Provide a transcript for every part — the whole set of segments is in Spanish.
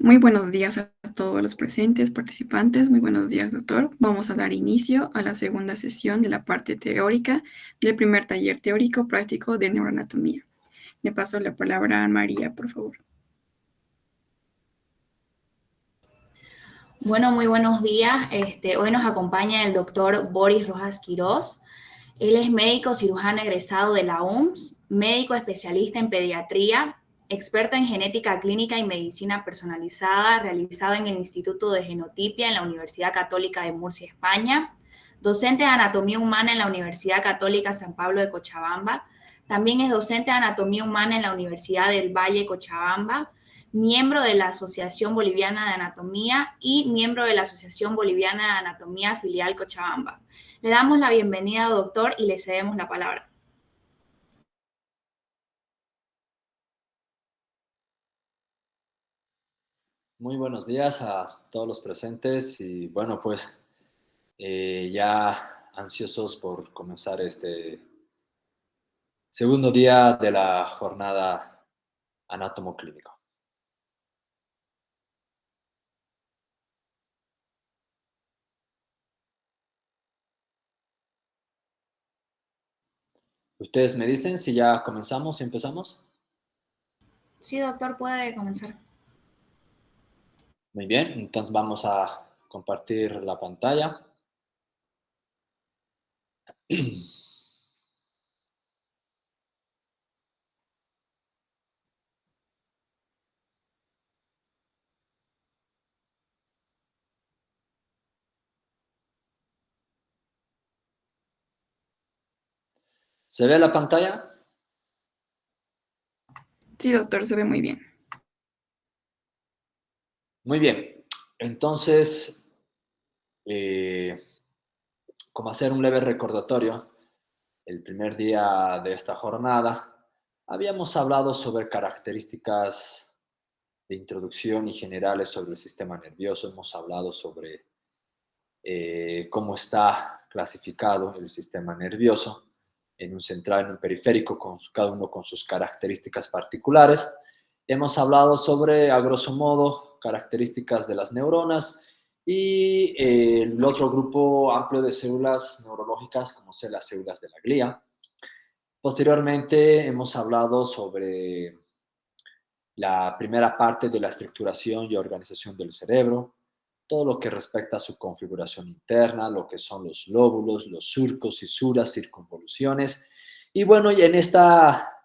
Muy buenos días a todos los presentes, participantes. Muy buenos días, doctor. Vamos a dar inicio a la segunda sesión de la parte teórica del primer taller teórico práctico de neuroanatomía. Le paso la palabra a María, por favor. Bueno, muy buenos días. Hoy nos acompaña el doctor Boris Rojas Quirós. Él es médico cirujano egresado de la UMS, médico especialista en pediatría, experto en genética clínica y medicina personalizada, realizado en el Instituto de Genotipia en la Universidad Católica de Murcia, España, docente de anatomía humana en la Universidad Católica San Pablo de Cochabamba. También es docente de anatomía humana en la Universidad del Valle, Cochabamba, miembro de la Asociación Boliviana de Anatomía y miembro de la Asociación Boliviana de Anatomía filial Cochabamba. Le damos la bienvenida, doctor, y le cedemos la palabra. Muy buenos días a todos los presentes y bueno, pues ya ansiosos por comenzar este segundo día de la jornada anátomo-clínico. Ustedes me dicen si ya comenzamos, si empezamos. Sí, doctor, puede comenzar. Muy bien, entonces vamos a compartir la pantalla. ¿Se ve la pantalla? Sí, doctor, se ve muy bien. Muy bien, entonces, como hacer un leve recordatorio, el primer día de esta jornada habíamos hablado sobre características de introducción y generales sobre el sistema nervioso. Hemos hablado sobre cómo está clasificado el sistema nervioso en un central, en un periférico, cada uno con sus características particulares. Hemos hablado sobre, a grosso modo, características de las neuronas y el otro grupo amplio de células neurológicas, como son las células de la glía. Posteriormente hemos hablado sobre la primera parte de la estructuración y organización del cerebro, todo lo que respecta a su configuración interna, lo que son los lóbulos, los surcos, fisuras, circunvoluciones. Y bueno, y en esta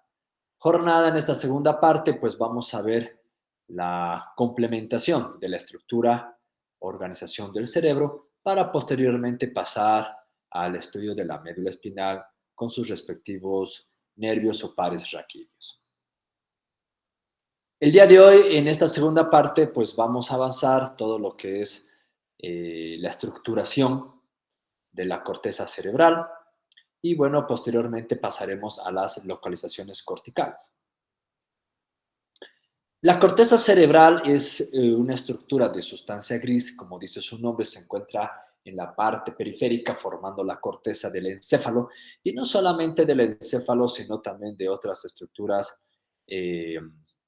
jornada, en esta segunda parte, pues vamos a ver la complementación de la estructura, organización del cerebro, para posteriormente pasar al estudio de la médula espinal con sus respectivos nervios o pares raquídeos. El día de hoy, en esta segunda parte, pues vamos a avanzar todo lo que es la estructuración de la corteza cerebral y bueno, posteriormente pasaremos a las localizaciones corticales. La corteza cerebral es una estructura de sustancia gris, como dice su nombre, se encuentra en la parte periférica formando la corteza del encéfalo y no solamente del encéfalo, sino también de otras estructuras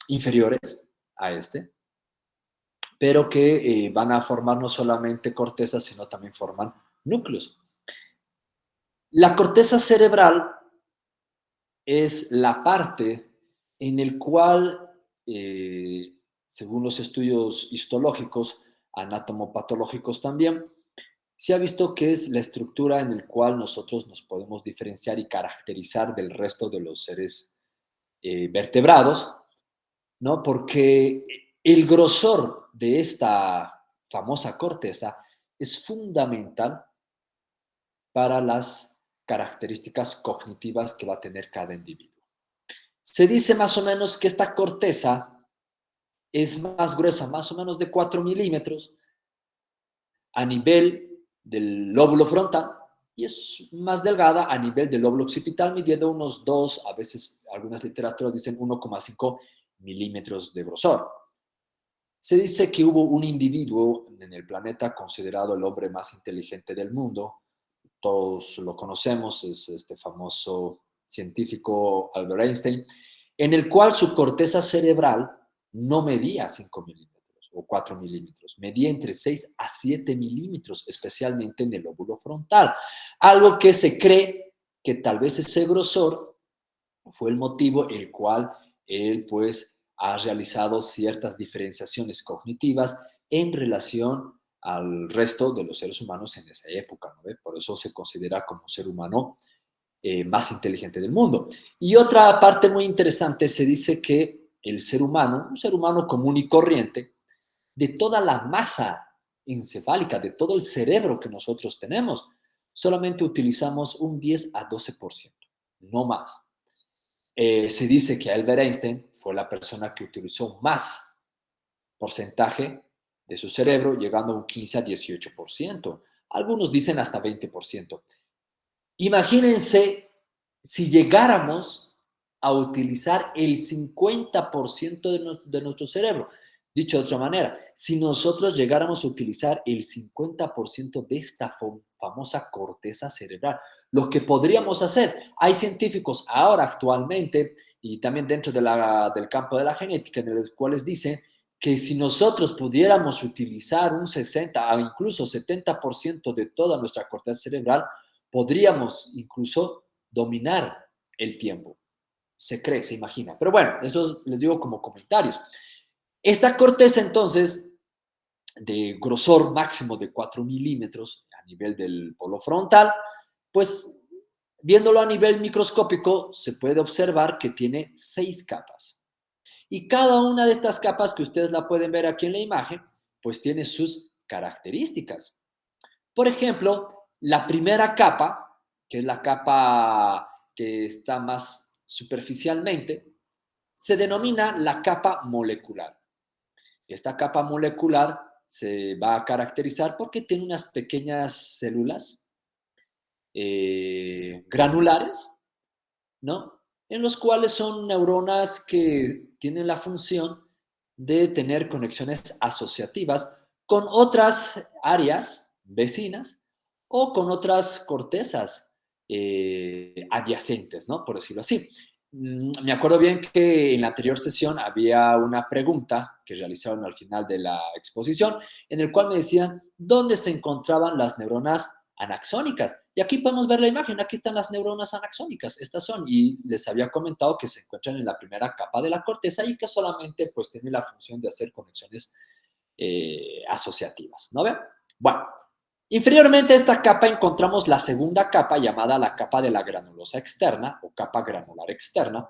inferiores a este, pero que van a formar no solamente cortezas, sino también forman núcleos. La corteza cerebral es la parte en el cual, según los estudios histológicos, anatomopatológicos también, se ha visto que es la estructura en el cual nosotros nos podemos diferenciar y caracterizar del resto de los seres vertebrados, ¿no? Porque el grosor de esta famosa corteza es fundamental para las características cognitivas que va a tener cada individuo. Se dice más o menos que esta corteza es más gruesa, más o menos de 4 milímetros a nivel del lóbulo frontal y es más delgada a nivel del lóbulo occipital, midiendo unos 2, a veces algunas literaturas dicen 1,5 milímetros de grosor. Se dice que hubo un individuo en el planeta considerado el hombre más inteligente del mundo. Todos lo conocemos, es este famoso científico Albert Einstein, en el cual su corteza cerebral no medía 5 milímetros. o 4 milímetros. Medía entre 6 a 7 milímetros, especialmente en el lóbulo frontal. Algo que se cree que tal vez ese grosor fue el motivo el cual él pues ha realizado ciertas diferenciaciones cognitivas en relación al resto de los seres humanos en esa época, ¿no? Por eso se considera como ser humano más inteligente del mundo. Y otra parte muy interesante, se dice que el ser humano, un ser humano común y corriente, de toda la masa encefálica, de todo el cerebro que nosotros tenemos, solamente utilizamos un 10 a 12%, no más. Se dice que Albert Einstein fue la persona que utilizó más porcentaje de su cerebro, llegando a un 15 a 18%. Algunos dicen hasta 20%. Imagínense si llegáramos a utilizar el 50% de nuestro cerebro. Dicho de otra manera, si nosotros llegáramos a utilizar el 50% de esta famosa corteza cerebral, lo que podríamos hacer, hay científicos ahora actualmente y también dentro del campo de la genética en los cuales dicen que si nosotros pudiéramos utilizar un 60 o incluso 70% de toda nuestra corteza cerebral, podríamos incluso dominar el tiempo. Se cree, se imagina. Pero bueno, eso les digo como comentarios. Esta corteza, entonces, de grosor máximo de 4 milímetros a nivel del polo frontal, pues viéndolo a nivel microscópico, se puede observar que tiene 6 capas. Y cada una de estas capas que ustedes la pueden ver aquí en la imagen, pues tiene sus características. Por ejemplo, la primera capa, que es la capa que está más superficialmente, se denomina la capa molecular. Esta capa molecular se va a caracterizar porque tiene unas pequeñas células granulares, ¿no? En los cuales son neuronas que tienen la función de tener conexiones asociativas con otras áreas vecinas o con otras cortezas adyacentes, ¿no? Por decirlo así. Me acuerdo bien que en la anterior sesión había una pregunta que realizaron al final de la exposición, en el cual me decían dónde se encontraban las neuronas anaxónicas. Y aquí podemos ver la imagen, aquí están las neuronas anaxónicas, estas son, y les había comentado que se encuentran en la primera capa de la corteza y que solamente pues tiene la función de hacer conexiones asociativas, ¿no ven? Bueno, inferiormente a esta capa encontramos la segunda capa llamada la capa de la granulosa externa o capa granular externa.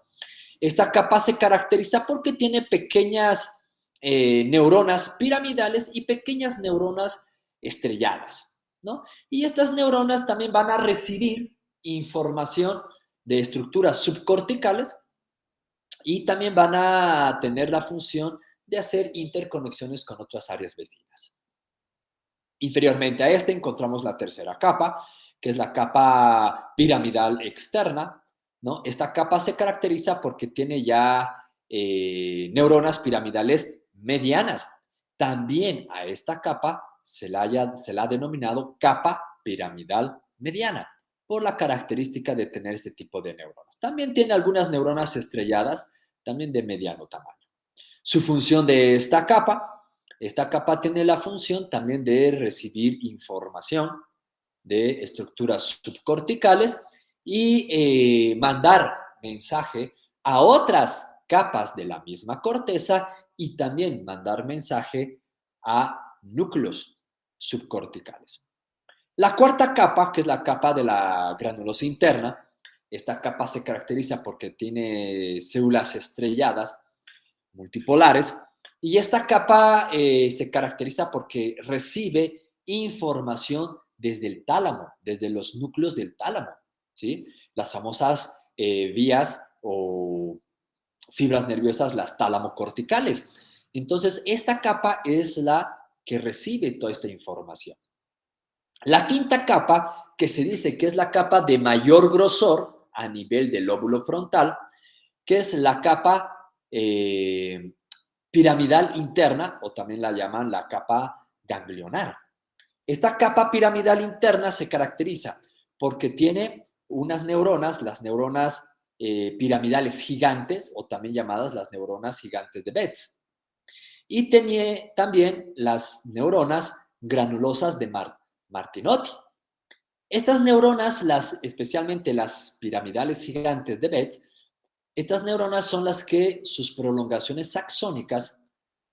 Esta capa se caracteriza porque tiene pequeñas neuronas piramidales y pequeñas neuronas estrelladas, ¿no? Y estas neuronas también van a recibir información de estructuras subcorticales y también van a tener la función de hacer interconexiones con otras áreas vecinas. Inferiormente a esta encontramos la tercera capa, que es la capa piramidal externa, ¿no? Esta capa se caracteriza porque tiene ya neuronas piramidales medianas. También a esta capa se la ha denominado capa piramidal mediana, por la característica de tener este tipo de neuronas. También tiene algunas neuronas estrelladas, también de mediano tamaño. Su función de esta capa tiene la función también de recibir información de estructuras subcorticales y mandar mensaje a otras capas de la misma corteza y también mandar mensaje a núcleos subcorticales. La cuarta capa, que es la capa de la granulosa interna, esta capa se caracteriza porque tiene células estrelladas multipolares y esta capa se caracteriza porque recibe información desde el tálamo, desde los núcleos del tálamo, ¿sí? Las famosas vías o fibras nerviosas, las talamocorticales. Entonces, esta capa es la que recibe toda esta información. La quinta capa, que se dice que es la capa de mayor grosor a nivel del lóbulo frontal, que es la capa piramidal interna, o también la llaman la capa ganglionar. Esta capa piramidal interna se caracteriza porque tiene unas neuronas, las neuronas piramidales gigantes, o también llamadas las neuronas gigantes de Betz. Y tenía también las neuronas granulosas de Martinotti. Estas neuronas, especialmente las piramidales gigantes de Betz, estas neuronas son las que sus prolongaciones axónicas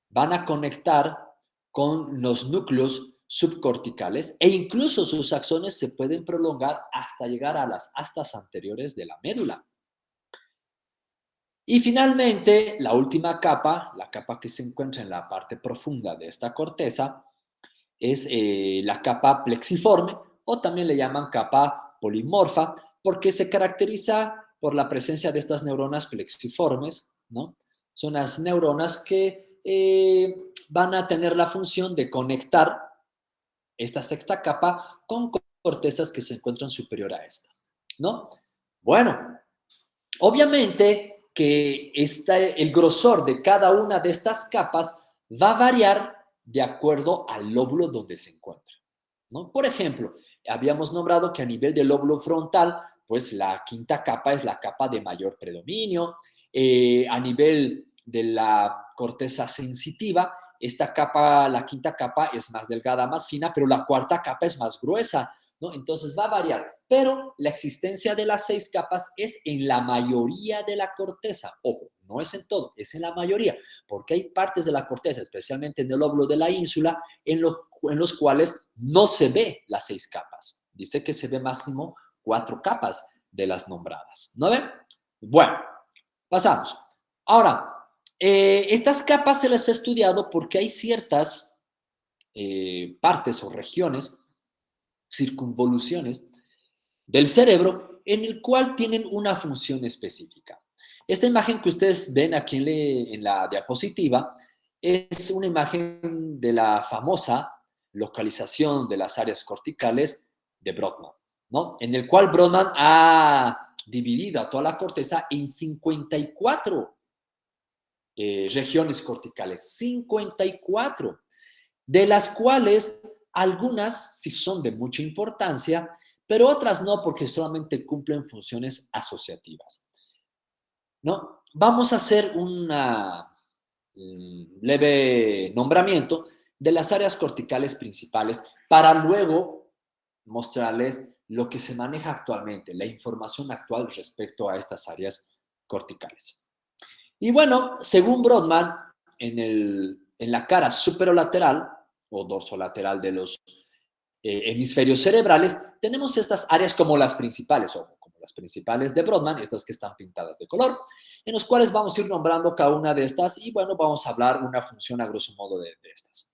van a conectar con los núcleos subcorticales e incluso sus axones se pueden prolongar hasta llegar a las astas anteriores de la médula. Y finalmente, la última capa, la capa que se encuentra en la parte profunda de esta corteza, es la capa plexiforme o también le llaman capa polimorfa porque se caracteriza por la presencia de estas neuronas plexiformes, ¿no? Son las neuronas que van a tener la función de conectar esta sexta capa con cortezas que se encuentran superior a esta, ¿no? Bueno, obviamente que el grosor de cada una de estas capas va a variar de acuerdo al lóbulo donde se encuentra, ¿no? Por ejemplo, habíamos nombrado que a nivel del lóbulo frontal, pues la quinta capa es la capa de mayor predominio. A nivel de la corteza sensitiva, esta capa, la quinta capa es más delgada, más fina, pero la cuarta capa es más gruesa, ¿no? Entonces va a variar, pero la existencia de las 6 capas es en la mayoría de la corteza. Ojo, no es en todo, es en la mayoría, porque hay partes de la corteza, especialmente en el lóbulo de la ínsula, en los cuales no se ve las 6 capas. Dice que se ve máximo 4 capas de las nombradas, ¿no ven? Bueno, pasamos. Ahora, estas capas se las ha estudiado porque hay ciertas partes o regiones, circunvoluciones del cerebro en el cual tienen una función específica. Esta imagen que ustedes ven aquí en la diapositiva es una imagen de la famosa localización de las áreas corticales de Brodmann, ¿no? En el cual Brodmann ha dividido a toda la corteza en 54 regiones corticales, 54, de las cuales algunas sí son de mucha importancia, pero otras no porque solamente cumplen funciones asociativas, ¿no? Vamos a hacer un leve nombramiento de las áreas corticales principales para luego mostrarles lo que se maneja actualmente, la información actual respecto a estas áreas corticales. Y bueno, según Brodmann, en la cara superolateral o dorsolateral de los hemisferios cerebrales, tenemos estas áreas como las principales, ojo, como las principales de Brodmann, estas que están pintadas de color, en los cuales vamos a ir nombrando cada una de estas y bueno, vamos a hablar una función a grosso modo de estas.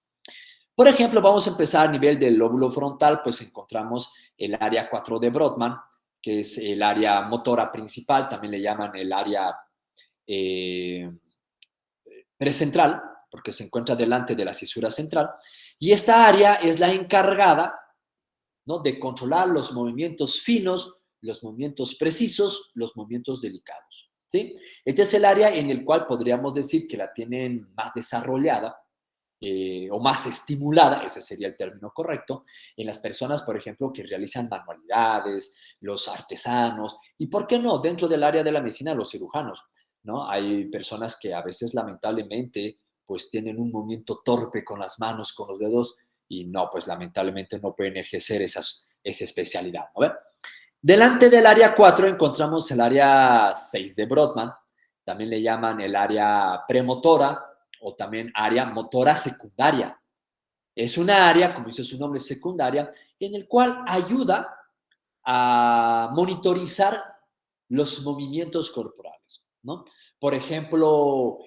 Por ejemplo, vamos a empezar a nivel del lóbulo frontal, pues encontramos el área 4 de Brodmann, que es el área motora principal, también le llaman el área precentral, porque se encuentra delante de la cisura central, y esta área es la encargada, ¿no?, de controlar los movimientos finos, los movimientos precisos, los movimientos delicados, ¿sí? Este es el área en el cual podríamos decir que la tienen más desarrollada o más estimulada, ese sería el término correcto, en las personas, por ejemplo, que realizan manualidades, los artesanos, y por qué no, dentro del área de la medicina, los cirujanos, ¿no? Hay personas que a veces lamentablemente pues tienen un movimiento torpe con las manos, con los dedos, y no, pues lamentablemente no pueden ejercer esa especialidad, ¿no? Delante del área 4 encontramos el área 6 de Brodmann, también le llaman el área premotora o también área motora secundaria. Es una área, como dice su nombre, secundaria, en el cual ayuda a monitorizar los movimientos corporales, ¿no? Por ejemplo,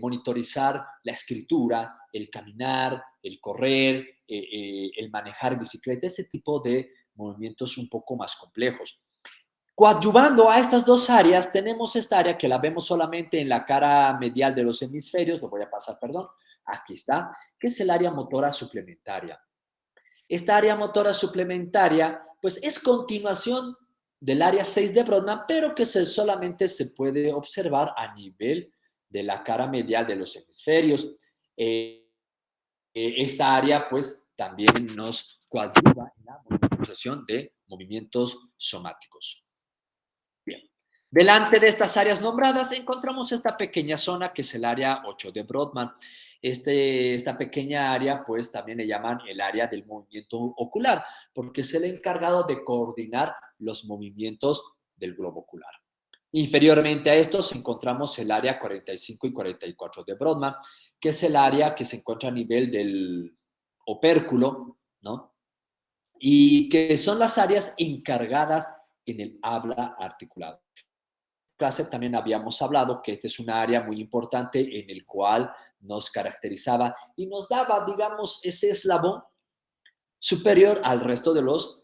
monitorizar la escritura, el caminar, el correr, el manejar bicicleta, ese tipo de movimientos un poco más complejos. Coadyuvando a estas dos áreas, tenemos esta área que la vemos solamente en la cara medial de los hemisferios, lo voy a pasar, perdón, aquí está, que es el área motora suplementaria. Esta área motora suplementaria, pues es continuación del área 6 de Brodmann, pero que solamente se puede observar a nivel de la cara medial de los hemisferios. Esta área, pues, también nos coadyuva en la monitorización de movimientos somáticos. Bien. Delante de estas áreas nombradas encontramos esta pequeña zona que es el área 8 de Brodmann. esta pequeña área, pues también le llaman el área del movimiento ocular, porque es el encargado de coordinar los movimientos del globo ocular. Inferiormente a estos encontramos el área 45 y 44 de Brodmann, que es el área que se encuentra a nivel del opérculo, ¿no? Y que son las áreas encargadas en el habla articulada. Clase también habíamos hablado que esta es una área muy importante en el cual nos caracterizaba y nos daba, digamos, ese eslabón superior al resto de los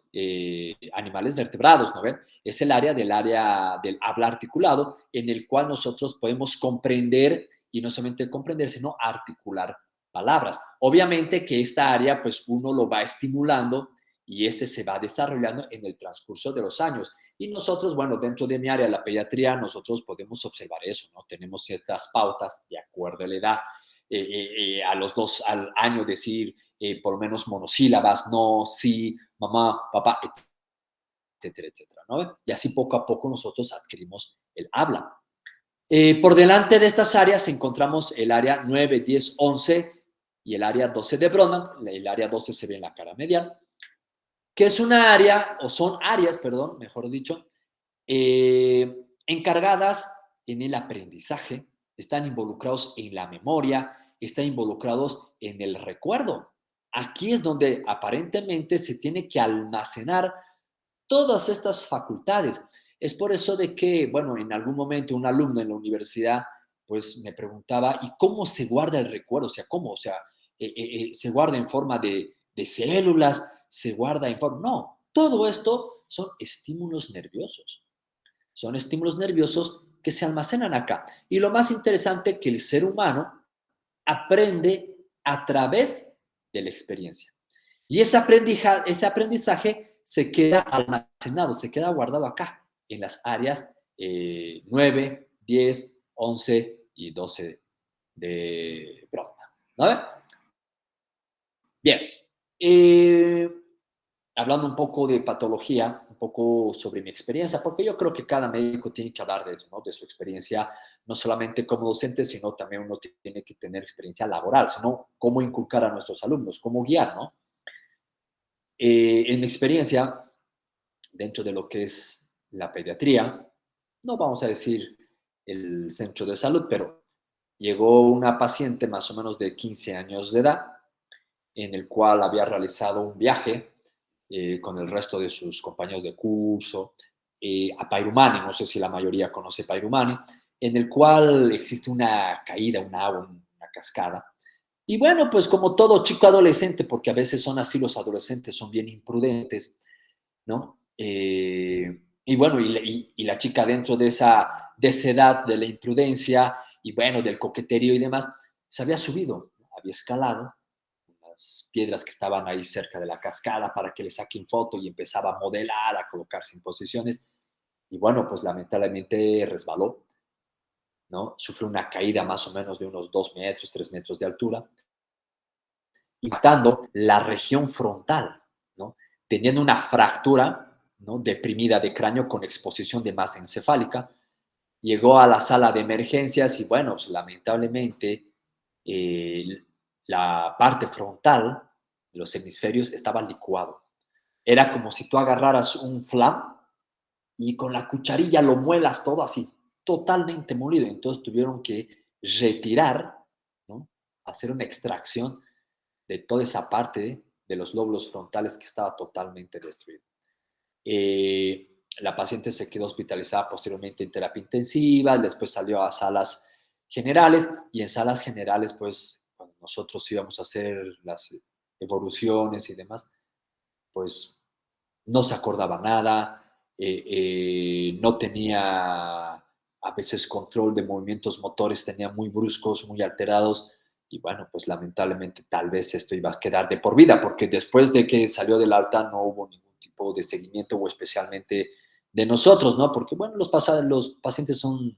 animales vertebrados, ¿no ven? Es el área del habla articulado en el cual nosotros podemos comprender y no solamente comprender, sino articular palabras. Obviamente que esta área, pues uno lo va estimulando y este se va desarrollando en el transcurso de los años. Y nosotros, bueno, dentro de mi área, la pediatría, nosotros podemos observar eso, ¿no? Tenemos ciertas pautas de acuerdo a la edad. A los 2 años decir por lo menos monosílabas, no, sí, mamá, papá, etcétera, etcétera, ¿no? Y así poco a poco nosotros adquirimos el habla. Por delante de estas áreas encontramos el área 9, 10, 11 y el área 12 de Brodmann. El área 12 se ve en la cara medial, que es una área, o son áreas, perdón, mejor dicho, encargadas en el aprendizaje, están involucrados en la memoria, están involucrados en el recuerdo. Aquí es donde aparentemente se tiene que almacenar todas estas facultades. Es por eso de que, bueno, en algún momento un alumno en la universidad, pues me preguntaba, ¿y cómo se guarda el recuerdo? O sea, ¿cómo? O sea, ¿se guarda en forma de células? ¿Se guarda en forma? No, todo esto son estímulos nerviosos. Son estímulos nerviosos que se almacenan acá. Y lo más interesante que el ser humano aprende a través de la experiencia. Y ese aprendizaje se queda almacenado, se queda guardado acá, en las áreas 9, 10, 11 y 12 de Brodmann. ¿No? Bien. Hablando un poco de patología, un poco sobre mi experiencia, porque yo creo que cada médico tiene que hablar de eso, ¿no? De su experiencia, no solamente como docente, sino también uno tiene que tener experiencia laboral, sino cómo inculcar a nuestros alumnos, cómo guiar, ¿no? En mi experiencia, dentro de lo que es la pediatría, no vamos a decir el centro de salud, pero llegó una paciente más o menos de 15 años de edad, en el cual había realizado un viaje con el resto de sus compañeros de curso a Pairumani, no sé si la mayoría conoce Pairumani, en el cual existe una caída, un agua, una cascada. Y bueno, pues como todo chico adolescente, porque a veces son así los adolescentes, son bien imprudentes, ¿no? Y bueno, y la chica dentro de esa edad de la imprudencia y bueno, del coqueterío y demás, se había subido, ¿no? Había escalado las piedras que estaban ahí cerca de la cascada para que le saquen foto y empezaba a modelar, a colocarse en posiciones. Y bueno, pues lamentablemente resbaló, ¿no? Sufrió una caída más o menos de unos 2 metros, 3 metros de altura, impactando la región frontal, ¿no? Teniendo una fractura, ¿no? Deprimida de cráneo con exposición de masa encefálica. Llegó a la sala de emergencias y bueno, pues, lamentablemente la parte frontal de los hemisferios estaba licuado. Era como si tú agarraras un flan y con la cucharilla lo muelas todo así, totalmente molido. Entonces tuvieron que retirar, ¿no? Hacer una extracción de toda esa parte de los lóbulos frontales que estaba totalmente destruida. La paciente se quedó hospitalizada posteriormente en terapia intensiva, después salió a salas generales y en salas generales, pues, cuando nosotros íbamos a hacer las evoluciones y demás, pues no se acordaba nada, no tenía a veces control de movimientos motores, tenía muy bruscos, muy alterados y bueno, pues lamentablemente tal vez esto iba a quedar de por vida porque después de que salió del alta no hubo ningún tipo de seguimiento o especialmente de nosotros, ¿no? Porque bueno, los pacientes son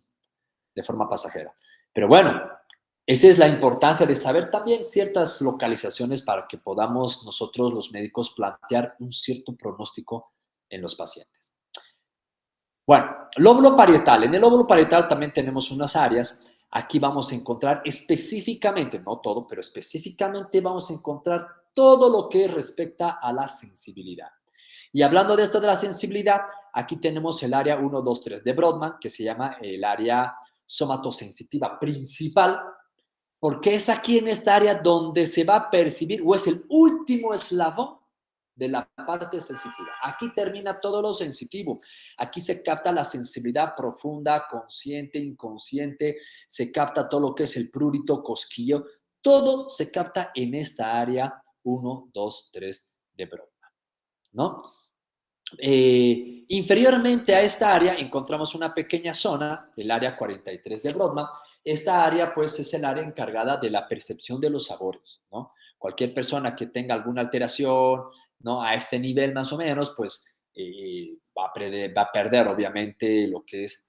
de forma pasajera. Pero bueno, esa es la importancia de saber también ciertas localizaciones para que podamos nosotros los médicos plantear un cierto pronóstico en los pacientes. Bueno, lóbulo parietal. En el lóbulo parietal también tenemos unas áreas. Aquí vamos a encontrar específicamente, no todo, pero específicamente vamos a encontrar todo lo que respecta a la sensibilidad. Y hablando de esto de la sensibilidad, aquí tenemos el área 1, 2, 3 de Brodmann, que se llama el área somatosensitiva principal, porque es aquí en esta área donde se va a percibir, o es el último eslabón de la parte sensitiva. Aquí termina todo lo sensitivo. Aquí se capta la sensibilidad profunda, consciente, inconsciente, se capta todo lo que es el prurito, cosquillo. Todo se capta en esta área 1, 2, 3 de Brodmann, ¿no? Inferiormente a esta área encontramos una pequeña zona, el área 43 de Brodmann. Esta área, pues, es el área encargada de la percepción de los sabores, ¿no? Cualquier persona que tenga alguna alteración, ¿no? A este nivel más o menos, pues, va a perder, obviamente, lo que es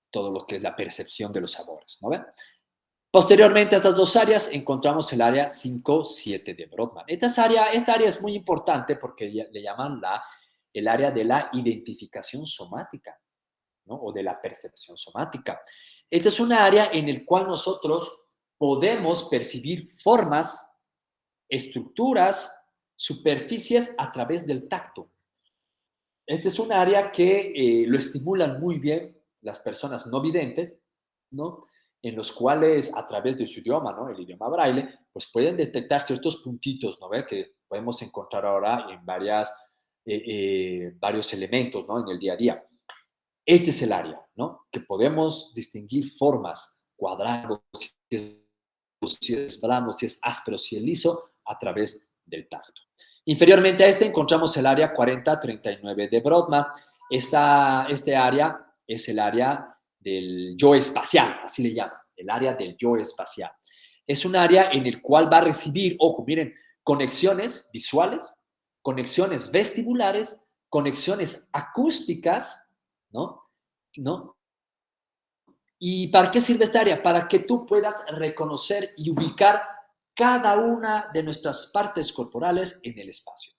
todo lo que es la percepción de los sabores, ¿no ven? Posteriormente a estas dos áreas encontramos el área 5-7 de Brodmann. Esta área es muy importante porque le llaman el área de la identificación somática, ¿no? O de la percepción somática. Esta es una área en el cual nosotros podemos percibir formas, estructuras, superficies a través del tacto. Este es un área que lo estimulan muy bien las personas no videntes, ¿no? En los cuales a través de su idioma, ¿no? El idioma braille, pues pueden detectar ciertos puntitos, ¿no? ¿Ve? Que podemos encontrar ahora en varios elementos, ¿no? En el día a día. Este es el área, ¿no? Que podemos distinguir formas, cuadrados, si es plano, si es áspero, si es liso, a través del tacto. Inferiormente a este encontramos el área 4039 de Brodmann. Este área es el área del yo espacial, así le llaman, el área del yo espacial. Es un área en el cual va a recibir, ojo, miren, conexiones visuales, conexiones vestibulares, conexiones acústicas, ¿no? ¿No? ¿Y para qué sirve esta área? Para que tú puedas reconocer y ubicar cada una de nuestras partes corporales en el espacio.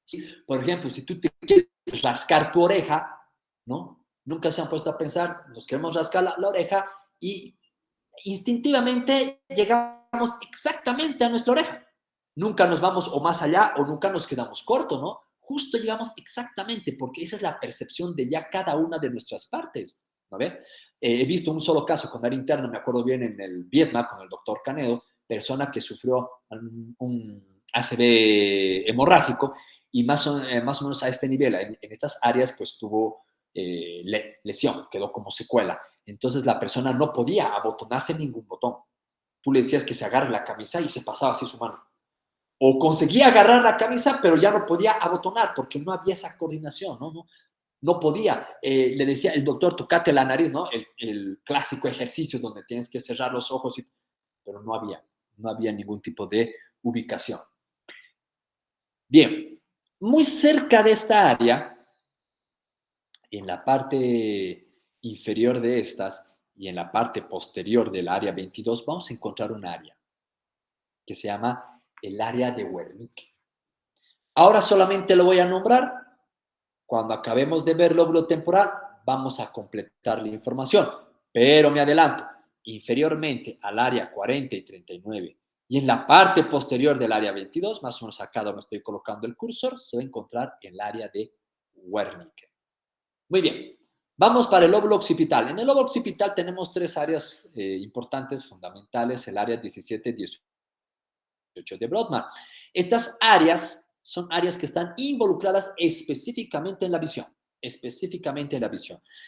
¿Sí? Por ejemplo, si tú te quieres rascar tu oreja, ¿no? Nunca se han puesto a pensar, nos queremos rascar la oreja y instintivamente llegamos exactamente a nuestra oreja. Nunca nos vamos o más allá o nunca nos quedamos cortos, ¿no? Justo llegamos exactamente porque esa es la percepción de ya cada una de nuestras partes, ¿no ve? He visto un solo caso con área interna, me acuerdo bien, en el Vietnam con el doctor Canedo, persona que sufrió un ACV hemorrágico y más o menos a este nivel, en estas áreas, pues tuvo lesión, quedó como secuela. Entonces la persona no podía abotonarse ningún botón. Tú le decías que se agarre la camisa y se pasaba así su mano. O conseguía agarrar la camisa, pero ya no podía abotonar porque no había esa coordinación, no podía. Le decía el doctor, tocate la nariz, ¿no? El clásico ejercicio donde tienes que cerrar los ojos, pero no había ningún tipo de ubicación. Bien, muy cerca de esta área, en la parte inferior de estas y en la parte posterior del área 22, vamos a encontrar un área que se llama el área de Wernicke. Ahora solamente lo voy a nombrar. Cuando acabemos de ver lóbulo temporal, vamos a completar la información. Pero me adelanto, inferiormente al área 40 y 39 y en la parte posterior del área 22, más o menos acá donde estoy colocando el cursor, se va a encontrar el área de Wernicke. Muy bien, vamos para el lóbulo occipital. En el lóbulo occipital tenemos tres áreas importantes, fundamentales, el área 17, 18 de Brodmann. Estas áreas son áreas que están involucradas específicamente en la visión,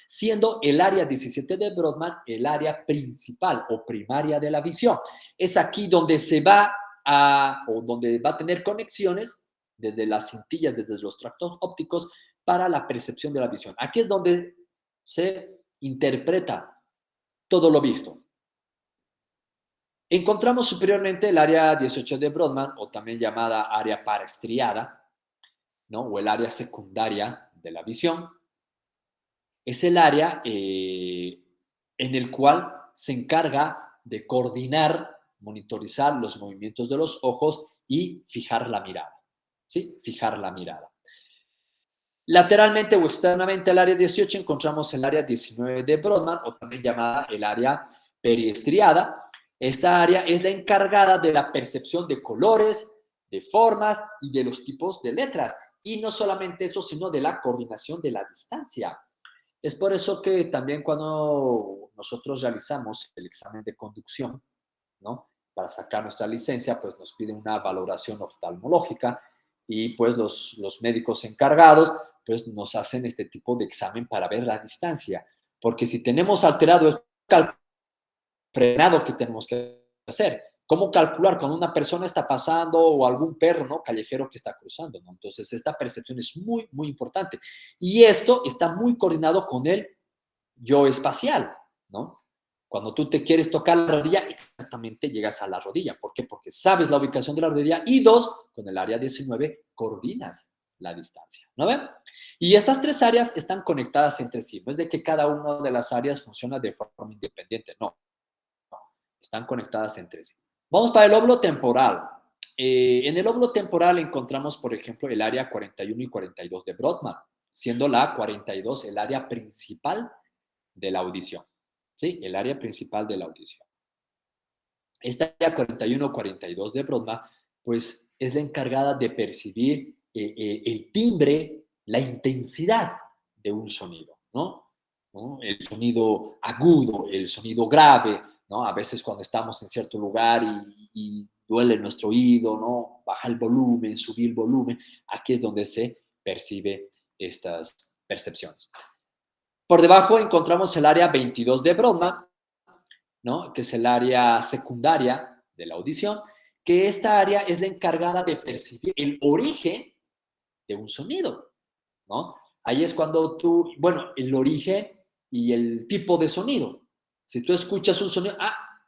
siendo el área 17 de Brodmann el área principal o primaria de la visión. Es aquí donde donde va a tener conexiones desde las cintillas, desde los tractos ópticos para la percepción de la visión. Aquí es donde se interpreta todo lo visto. Encontramos superiormente el área 18 de Brodmann, o también llamada área paraestriada, ¿no? O el área secundaria de la visión. Es el área en el cual se encarga de coordinar, monitorizar los movimientos de los ojos y fijar la mirada. ¿Sí? Fijar la mirada. Lateralmente o externamente al área 18 encontramos el área 19 de Brodmann, o también llamada el área periestriada. Esta área es la encargada de la percepción de colores, de formas y de los tipos de letras. Y no solamente eso, sino de la coordinación de la distancia. Es por eso que también cuando nosotros realizamos el examen de conducción, ¿no? Para sacar nuestra licencia, pues nos piden una valoración oftalmológica y pues los médicos encargados pues nos hacen este tipo de examen para ver la distancia. Porque si tenemos alterado es frenado que tenemos que hacer. ¿Cómo calcular cuando una persona está pasando o algún perro, ¿no? Callejero que está cruzando, ¿no? Entonces, esta percepción es muy, muy importante. Y esto está muy coordinado con el yo espacial, ¿no? Cuando tú te quieres tocar la rodilla, exactamente llegas a la rodilla. ¿Por qué? Porque sabes la ubicación de la rodilla y dos, con el área 19 coordinas la distancia, ¿no ven? Y estas tres áreas están conectadas entre sí. No es de que cada una de las áreas funciona de forma independiente, no. Están conectadas entre sí. Vamos para el lóbulo temporal. En el lóbulo temporal encontramos, por ejemplo, el área 41 y 42 de Brodmann, siendo la 42 el área principal de la audición. ¿Sí? El área principal de la audición. Esta área 41-42 de Brodmann, pues es la encargada de percibir el timbre, la intensidad de un sonido, ¿no? ¿No? El sonido agudo, el sonido grave, ¿no? A veces cuando estamos en cierto lugar y duele nuestro oído, ¿no? Baja el volumen, subir el volumen, aquí es donde se percibe estas percepciones. Por debajo encontramos el área 22 de Brodmann, ¿no? Que es el área secundaria de la audición, que esta área es la encargada de percibir el origen de un sonido, ¿no? Ahí es cuando tú, bueno, el origen y el tipo de sonido. Si tú escuchas un sonido,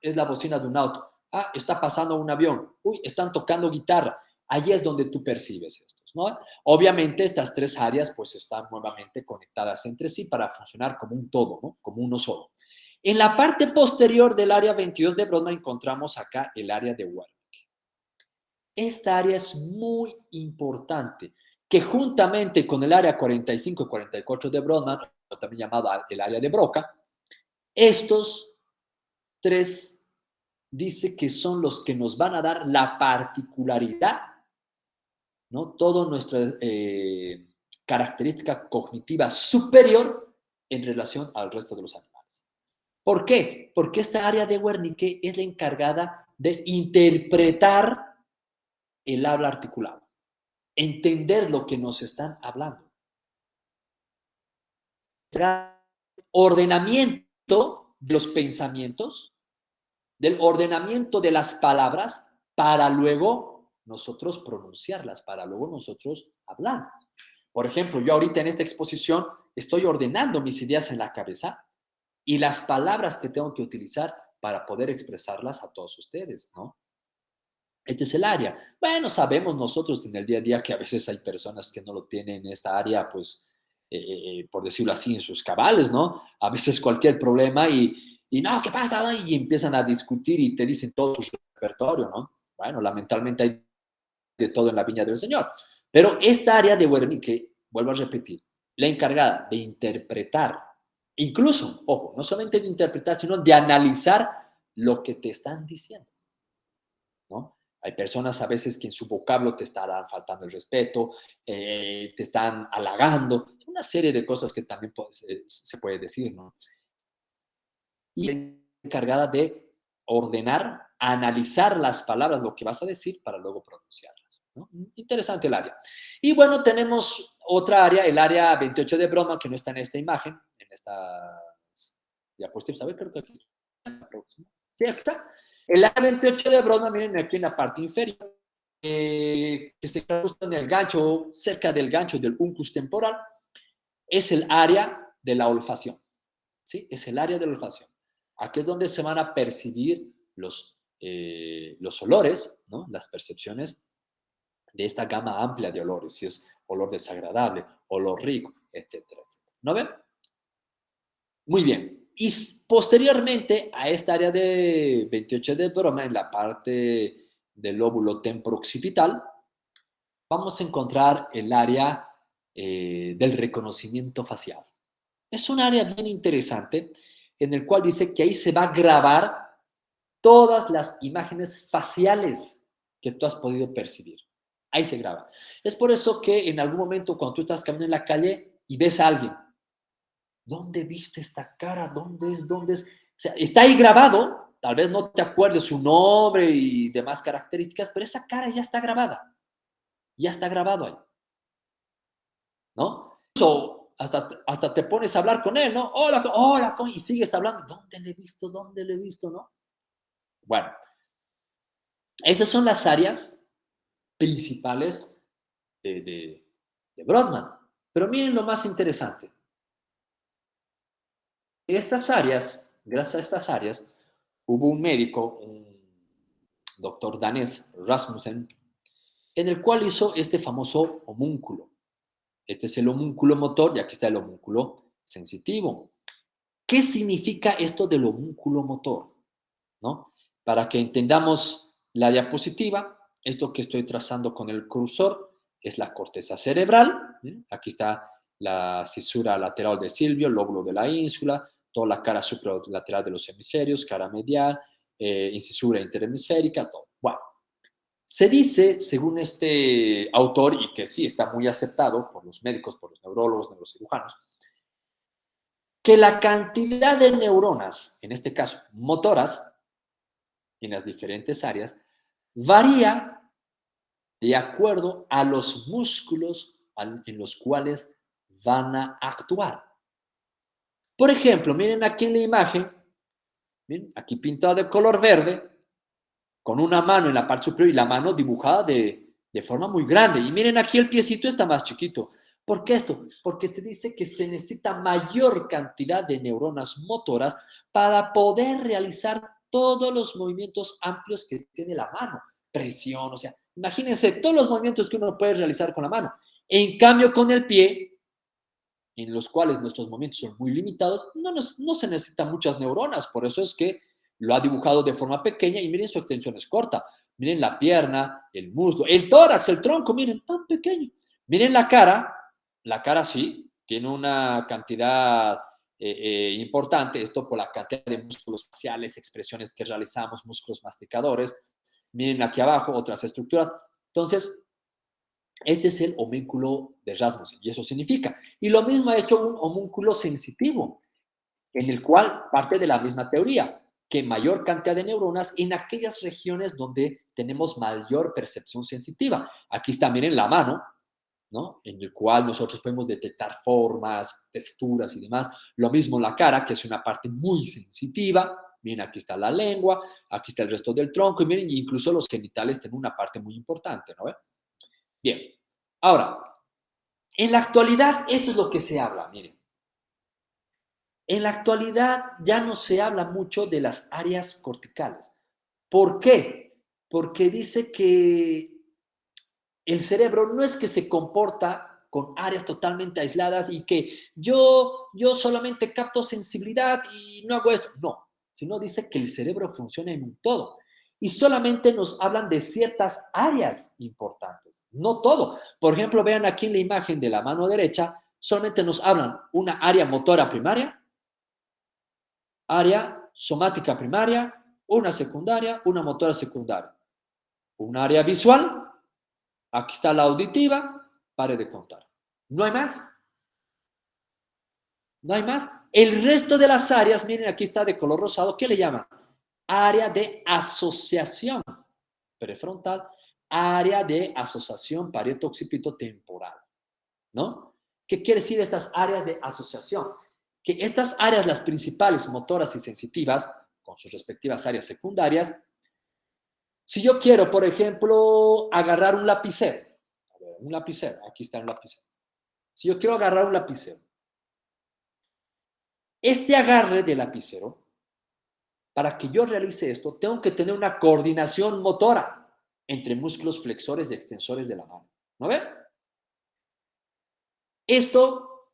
es la bocina de un auto, está pasando un avión, están tocando guitarra. Ahí es donde tú percibes estos, ¿no? Obviamente estas tres áreas pues están nuevamente conectadas entre sí para funcionar como un todo, ¿no? Como uno solo. En la parte posterior del área 22 de Brodmann encontramos acá el área de Wernicke. Esta área es muy importante, que juntamente con el área 45 y 44 de Brodmann, también llamado el área de Broca, estos tres dice que son los que nos van a dar la particularidad, ¿no? Toda nuestra característica cognitiva superior en relación al resto de los animales. ¿Por qué? Porque esta área de Wernicke es la encargada de interpretar el habla articulado, entender lo que nos están hablando. Ordenamiento de los pensamientos, del ordenamiento de las palabras para luego nosotros pronunciarlas, para luego nosotros hablar. Por ejemplo, yo ahorita en esta exposición estoy ordenando mis ideas en la cabeza y las palabras que tengo que utilizar para poder expresarlas a todos ustedes, ¿no? Este es el área. Bueno, sabemos nosotros en el día a día que a veces hay personas que no lo tienen en esta área, pues, por decirlo así, en sus cabales, ¿no? A veces cualquier problema y no, ¿qué pasa? Y empiezan a discutir y te dicen todo su repertorio, ¿no? Bueno, lamentablemente hay de todo en la viña del Señor. Pero esta área de Wernicke, vuelvo a repetir, la encargada de interpretar, incluso, ojo, no solamente de interpretar, sino de analizar lo que te están diciendo, ¿no? Hay personas a veces que en su vocablo te estarán faltando el respeto, te están halagando, una serie de cosas que también se puede decir, ¿no? Y es encargada de ordenar, analizar las palabras, lo que vas a decir, para luego pronunciarlas, ¿no? Interesante el área. Y bueno, tenemos otra área, el área 28 de Brodmann, que no está en esta imagen, en esta diapositiva. A ver, creo que aquí está. Sí, aquí está. El área 28 de Brodmann, miren aquí en la parte inferior, que se encuentra justo en el gancho, cerca del gancho del uncus temporal, es el área de la olfacción. ¿Sí? Es el área de la olfacción. Aquí es donde se van a percibir los olores, ¿no? Las percepciones de esta gama amplia de olores, si es olor desagradable, olor rico, etcétera, etcétera. ¿No ven? Muy bien. Y posteriormente a esta área de 28 de Brodmann, en la parte del lóbulo temporooccipital, vamos a encontrar el área del reconocimiento facial. Es un área bien interesante en el cual dice que ahí se va a grabar todas las imágenes faciales que tú has podido percibir. Ahí se graba. Es por eso que en algún momento cuando tú estás caminando en la calle y ves a alguien, ¿dónde viste esta cara? ¿Dónde es? ¿Dónde es? O sea, está ahí grabado, tal vez no te acuerdes su nombre y demás características, pero esa cara ya está grabada, ya está grabado ahí, ¿no? Eso, hasta te pones a hablar con él, ¿no? Hola, hola, y sigues hablando. ¿Dónde le he visto? ¿Dónde le he visto? ¿No? Bueno, esas son las áreas principales de Brodmann. Pero miren lo más interesante. Estas áreas, gracias a estas áreas, hubo un médico, un doctor danés, Rasmussen, en el cual hizo este famoso homúnculo. Este es el homúnculo motor y aquí está el homúnculo sensitivo. ¿Qué significa esto del homúnculo motor? ¿No? Para que entendamos la diapositiva, esto que estoy trazando con el cursor es la corteza cerebral. ¿Sí? Aquí está la cisura lateral de Silvio, lóbulo de la ínsula, toda la cara supralateral de los hemisferios, cara medial, incisura interhemisférica, todo. Bueno, se dice, según este autor, y que sí está muy aceptado por los médicos, por los neurólogos, neurocirujanos, que la cantidad de neuronas, en este caso motoras, en las diferentes áreas, varía de acuerdo a los músculos en los cuales van a actuar. Por ejemplo, miren aquí en la imagen, miren, aquí pintado de color verde, con una mano en la parte superior y la mano dibujada de forma muy grande. Y miren aquí el piecito está más chiquito. ¿Por qué esto? Porque se dice que se necesita mayor cantidad de neuronas motoras para poder realizar todos los movimientos amplios que tiene la mano. Presión, o sea, imagínense todos los movimientos que uno puede realizar con la mano. En cambio, con el pie, en los cuales nuestros movimientos son muy limitados, no se necesitan muchas neuronas. Por eso es que lo ha dibujado de forma pequeña y miren su extensión es corta. Miren la pierna, el muslo, el tórax, el tronco, miren, tan pequeño. Miren la cara sí, tiene una cantidad importante, esto por la cantidad de músculos faciales, expresiones que realizamos, músculos masticadores. Miren aquí abajo otras estructuras. Entonces, este es el homúnculo de Rasmussen y eso significa. Y lo mismo ha hecho un homúnculo sensitivo, en el cual parte de la misma teoría, que mayor cantidad de neuronas en aquellas regiones donde tenemos mayor percepción sensitiva. Aquí está, miren, la mano, ¿no? En el cual nosotros podemos detectar formas, texturas y demás. Lo mismo la cara, que es una parte muy sensitiva. Miren, aquí está la lengua, aquí está el resto del tronco y miren, incluso los genitales tienen una parte muy importante, ¿no? Bien, ahora, en la actualidad, esto es lo que se habla, miren. En la actualidad ya no se habla mucho de las áreas corticales. ¿Por qué? Porque dice que el cerebro no es que se comporta con áreas totalmente aisladas y que yo solamente capto sensibilidad y no hago esto. No, sino dice que el cerebro funciona en un todo. Y solamente nos hablan de ciertas áreas importantes, no todo. Por ejemplo, vean aquí en la imagen de la mano derecha, solamente nos hablan una área motora primaria, área somática primaria, una secundaria, una motora secundaria. Un área visual, aquí está la auditiva, pare de contar. No hay más. No hay más. El resto de las áreas, miren, aquí está de color rosado, ¿qué le llaman? Área de asociación prefrontal, área de asociación parieto-occipito temporal, ¿no? ¿Qué quiere decir estas áreas de asociación? Que estas áreas, las principales motoras y sensitivas, con sus respectivas áreas secundarias, si yo quiero, por ejemplo, agarrar un lapicero, aquí está un lapicero. Si yo quiero agarrar un lapicero, este agarre de lapicero, para que yo realice esto, tengo que tener una coordinación motora entre músculos flexores y extensores de la mano. ¿No ven? Esto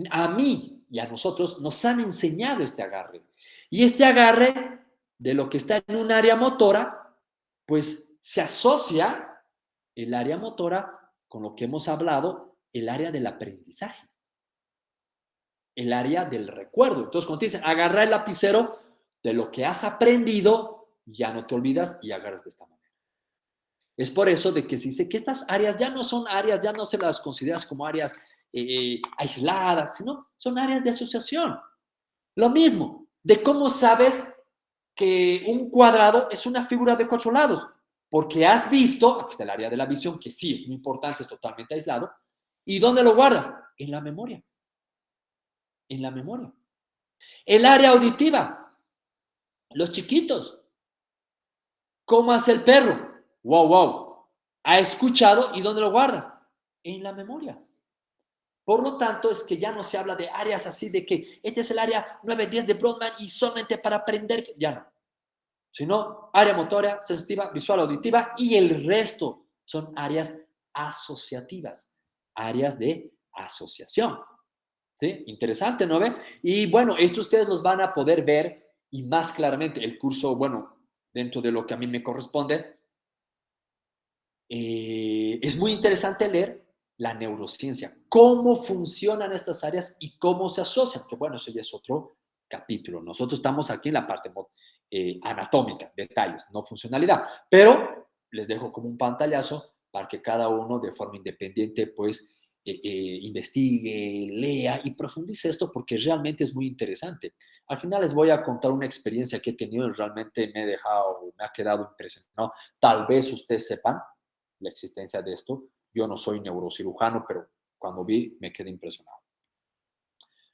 a mí y a nosotros nos han enseñado este agarre. Y este agarre de lo que está en un área motora, pues se asocia el área motora con lo que hemos hablado el área del aprendizaje, el área del recuerdo. Entonces, cuando te dicen agarra el lapicero, de lo que has aprendido, ya no te olvidas y agarras de esta manera. Es por eso de que se dice que estas áreas ya no son áreas, ya no se las consideras como áreas aisladas, sino son áreas de asociación. Lo mismo, de cómo sabes que un cuadrado es una figura de 4 lados, porque has visto, aquí está el área de la visión, que sí es muy importante, es totalmente aislado, ¿y dónde lo guardas? En la memoria. En la memoria. El área auditiva, los chiquitos. ¿Cómo hace el perro? Wow, wow. Ha escuchado y ¿dónde lo guardas? En la memoria. Por lo tanto, es que ya no se habla de áreas así de que este es el área 9-10 de Brodmann y solamente para aprender, ya no. Sino área motora, sensitiva, visual, auditiva y el resto son áreas asociativas, áreas de asociación. ¿Sí? Interesante, ¿no ven? Y bueno, esto ustedes los van a poder ver y más claramente el curso, bueno, dentro de lo que a mí me corresponde, es muy interesante leer la neurociencia, cómo funcionan estas áreas y cómo se asocian, que bueno, eso ya es otro capítulo. Nosotros estamos aquí en la parte anatómica, detalles, no funcionalidad, pero les dejo como un pantallazo para que cada uno de forma independiente pues investigue, lea y profundice esto porque realmente es muy interesante. Al final les voy a contar una experiencia que he tenido y realmente me ha quedado impresionado. Tal vez ustedes sepan la existencia de esto. Yo no soy neurocirujano, pero cuando vi me quedé impresionado.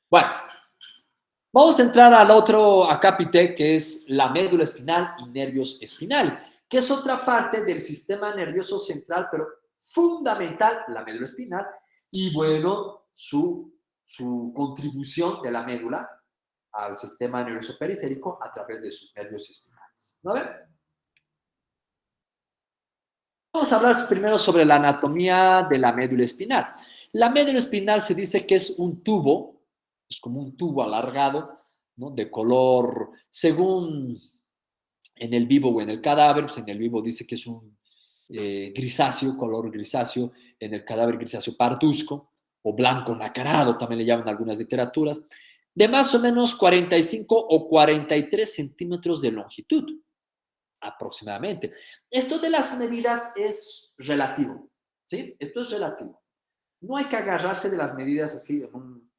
Bueno, vamos a entrar al otro acápite que es la médula espinal y nervios espinales, que es otra parte del sistema nervioso central, pero fundamental, la médula espinal, y bueno, su contribución de la médula al sistema nervioso periférico a través de sus nervios espinales. ¿No ven? Vamos a hablar primero sobre la anatomía de la médula espinal. La médula espinal se dice que es un tubo, es como un tubo alargado, ¿no? De color, según en el vivo o en el cadáver, pues en el vivo dice que es un grisáceo, color grisáceo, en el cadáver grisáceo parduzco o blanco nacarado, también le llaman algunas literaturas, de más o menos 45 o 43 centímetros de longitud aproximadamente. Esto de las medidas es relativo, ¿sí? Esto es relativo. No hay que agarrarse de las medidas así en un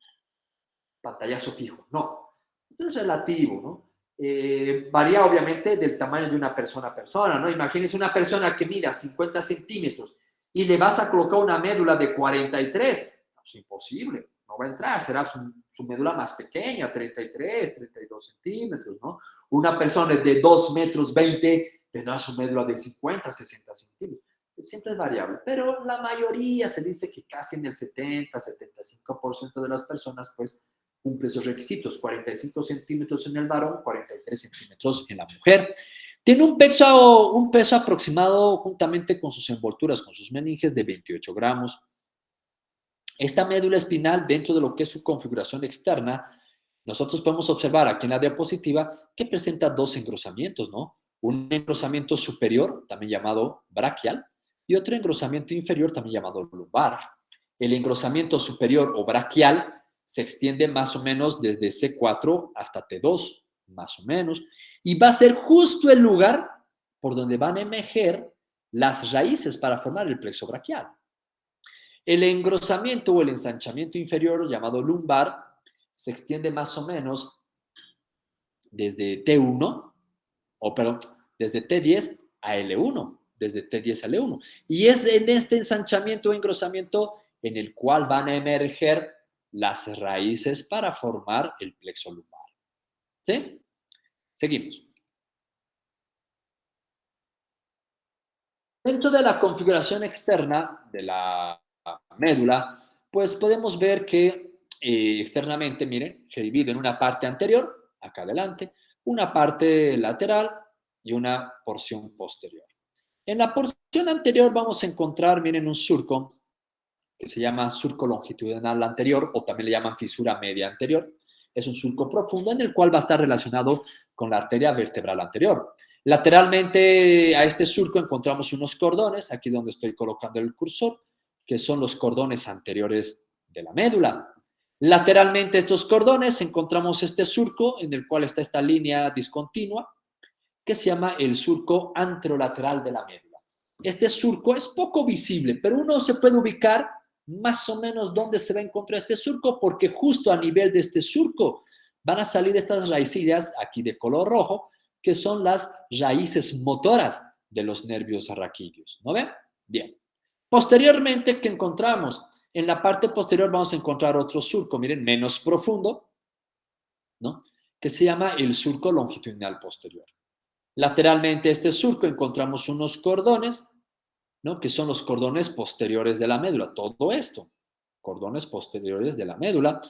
pantallazo fijo, no. Esto es relativo, ¿no? Varía obviamente del tamaño de una persona a persona, ¿no? Imagínense una persona que mida 50 centímetros y le vas a colocar una médula de 43, es imposible, no va a entrar, será su médula más pequeña, 33, 32 centímetros, ¿no? Una persona de 2 metros 20 tendrá su médula de 50, 60 centímetros. Siempre es variable, pero la mayoría se dice que casi en el 70, 75% de las personas, pues, cumple esos requisitos, 45 centímetros en el varón, 43 centímetros en la mujer. Tiene un peso aproximado juntamente con sus envolturas, con sus meninges, de 28 gramos. Esta médula espinal, dentro de lo que es su configuración externa, nosotros podemos observar aquí en la diapositiva que presenta 2 engrosamientos, ¿no? Un engrosamiento superior, también llamado braquial, y otro engrosamiento inferior, también llamado lumbar. El engrosamiento superior o braquial se extiende más o menos desde C4 hasta T2, más o menos, y va a ser justo el lugar por donde van a emerger las raíces para formar el plexo braquial. El engrosamiento o el ensanchamiento inferior, llamado lumbar, se extiende más o menos desde T1, desde T10 a L1, desde T10 a L1. Y es en este ensanchamiento o engrosamiento en el cual van a emerger las raíces para formar el plexo lumbar. ¿Sí? Seguimos. Dentro de la configuración externa de la médula, pues podemos ver que externamente, miren, se divide en una parte anterior, acá adelante, una parte lateral y una porción posterior. En la porción anterior vamos a encontrar, miren, un surco que se llama surco longitudinal anterior o también le llaman fisura media anterior. Es un surco profundo en el cual va a estar relacionado con la arteria vertebral anterior. Lateralmente a este surco encontramos unos cordones, aquí donde estoy colocando el cursor, que son los cordones anteriores de la médula. Lateralmente a estos cordones encontramos este surco en el cual está esta línea discontinua que se llama el surco anterolateral de la médula. Este surco es poco visible, pero uno se puede ubicar más o menos dónde se va a encontrar este surco, porque justo a nivel de este surco van a salir estas raicillas aquí de color rojo, que son las raíces motoras de los nervios raquídeos. ¿No ven? Bien. Posteriormente, ¿qué encontramos? En la parte posterior vamos a encontrar otro surco, miren, menos profundo, ¿no? Que se llama el surco longitudinal posterior. Lateralmente a este surco encontramos unos cordones, ¿no? Que son los cordones posteriores de la médula. Todo esto, cordones posteriores de la médula.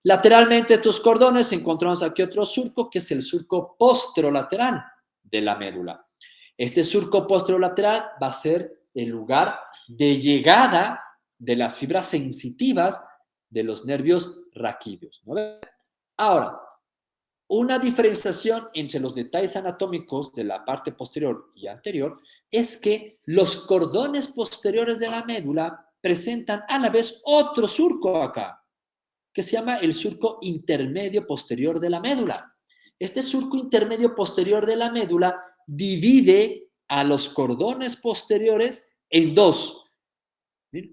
Lateralmente a estos cordones encontramos aquí otro surco, que es el surco posterolateral de la médula. Este surco posterolateral va a ser el lugar de llegada de las fibras sensitivas de los nervios raquídeos, ¿no? Ahora, una diferenciación entre los detalles anatómicos de la parte posterior y anterior es que los cordones posteriores de la médula presentan a la vez otro surco acá, que se llama el surco intermedio posterior de la médula. Este surco intermedio posterior de la médula divide a los cordones posteriores en dos.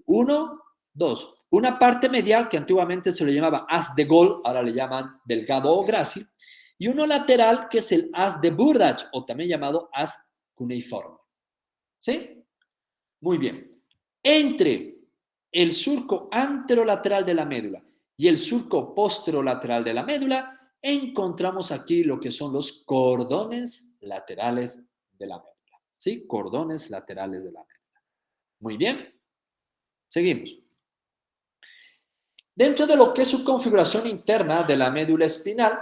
Uno, dos. Una parte medial, que antiguamente se le llamaba haz de Gol, ahora le llaman delgado o grácil, y uno lateral, que es el haz de Burrage, o también llamado haz cuneiforme. ¿Sí? Muy bien. Entre el surco anterolateral de la médula y el surco posterolateral de la médula, encontramos aquí lo que son los cordones laterales de la médula. ¿Sí? Cordones laterales de la médula. Muy bien. Seguimos. Dentro de lo que es su configuración interna de la médula espinal,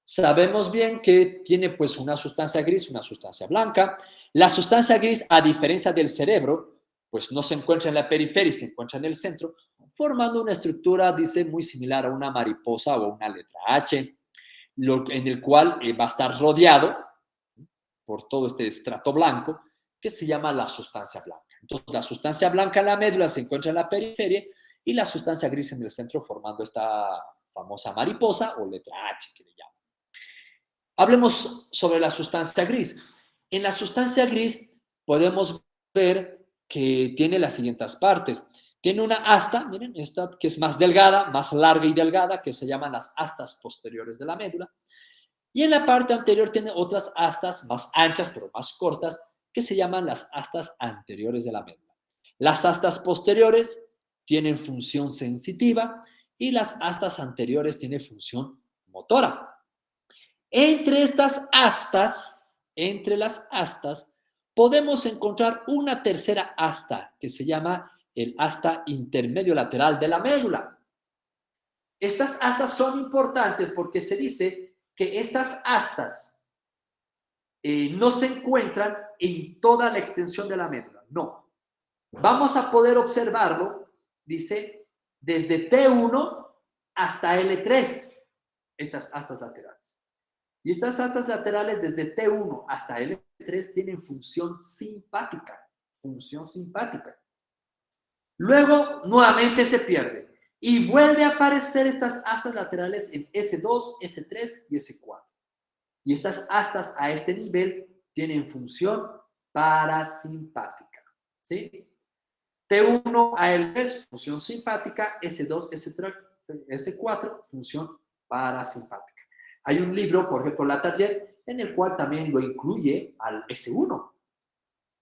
sabemos bien que tiene pues una sustancia gris, una sustancia blanca. La sustancia gris, a diferencia del cerebro, pues no se encuentra en la periferia, se encuentra en el centro, formando una estructura, dice, muy similar a una mariposa o una letra H, en el cual va a estar rodeado por todo este estrato blanco que se llama la sustancia blanca. Entonces, la sustancia blanca en la médula se encuentra en la periferia y la sustancia gris en el centro, formando esta famosa mariposa o letra H que le llaman. Hablemos sobre la sustancia gris. En la sustancia gris podemos ver que tiene las siguientes partes. Tiene una asta, miren, esta que es más delgada, más larga y delgada, que se llaman las astas posteriores de la médula. Y en la parte anterior tiene otras astas más anchas, pero más cortas, que se llaman las astas anteriores de la médula. Las astas posteriores tienen función sensitiva y las astas anteriores tienen función motora. Entre las astas, podemos encontrar una tercera asta que se llama el asta intermedio lateral de la médula. Estas astas son importantes porque se dice que estas astas no se encuentran en toda la extensión de la médula. No. Vamos a poder observarlo, dice, desde T1 hasta L3, estas astas laterales. Y estas astas laterales desde T1 hasta L3 tienen función simpática. Función simpática. Luego, nuevamente se pierde. Y vuelve a aparecer estas astas laterales en S2, S3 y S4. Y estas astas a este nivel tienen función parasimpática. ¿Sí? T1 a L3, función simpática. S2, S3, S4, función parasimpática. Hay un libro, por ejemplo, Latarjet, en el cual también lo incluye al S1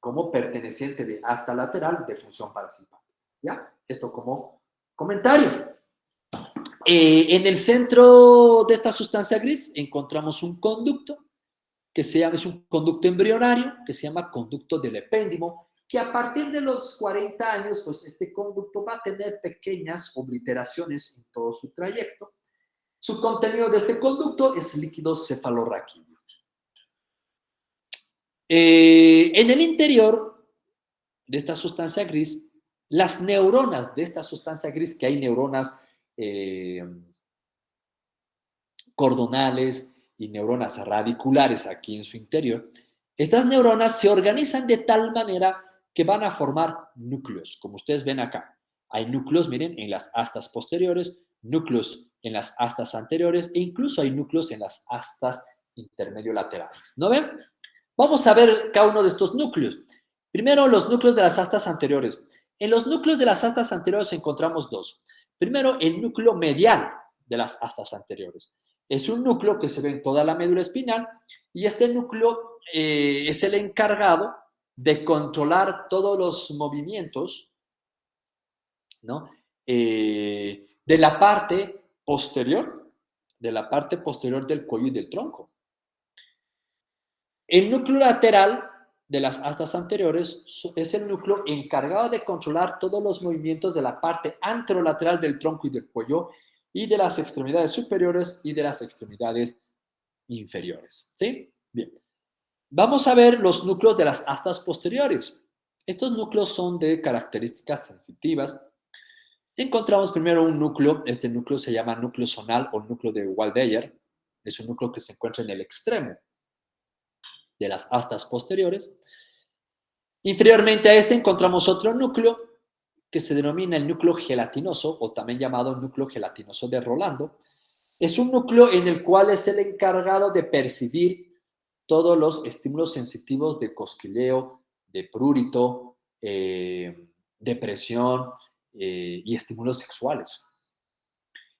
como perteneciente de asta lateral de función parasimpática. ¿Ya? Esto como comentario. En el centro de esta sustancia gris encontramos un conducto que es un conducto embrionario que se llama conducto del epéndimo, que a partir de los 40 años, pues este conducto va a tener pequeñas obliteraciones en todo su trayecto. Su contenido de este conducto es líquido cefalorraquídeo. En el interior de esta sustancia gris, las neuronas de esta sustancia gris, que hay neuronas cordonales y neuronas radiculares aquí en su interior, estas neuronas se organizan de tal manera que van a formar núcleos, como ustedes ven acá. Hay núcleos, miren, en las astas posteriores, núcleos en las astas anteriores e incluso hay núcleos en las astas intermedio-laterales. ¿No ven? Vamos a ver cada uno de estos núcleos. Primero, los núcleos de las astas anteriores. En los núcleos de las astas anteriores encontramos dos. Primero, el núcleo medial de las astas anteriores. Es un núcleo que se ve en toda la médula espinal y este núcleo es el encargado de controlar todos los movimientos, ¿no? De la parte posterior, del cuello y del tronco. El núcleo lateral de las astas anteriores es el núcleo encargado de controlar todos los movimientos de la parte anterolateral del tronco y del cuello y de las extremidades superiores y de las extremidades inferiores. ¿Sí? Bien. Vamos a ver los núcleos de las astas posteriores. Estos núcleos son de características sensitivas. Encontramos primero un núcleo, este núcleo se llama núcleo zonal o núcleo de Waldeyer. Es un núcleo que se encuentra en el extremo de las astas posteriores. Inferiormente a este encontramos otro núcleo que se denomina el núcleo gelatinoso o también llamado núcleo gelatinoso de Rolando. Es un núcleo en el cual es el encargado de percibir todos los estímulos sensitivos de cosquilleo, de prurito, de presión y estímulos sexuales.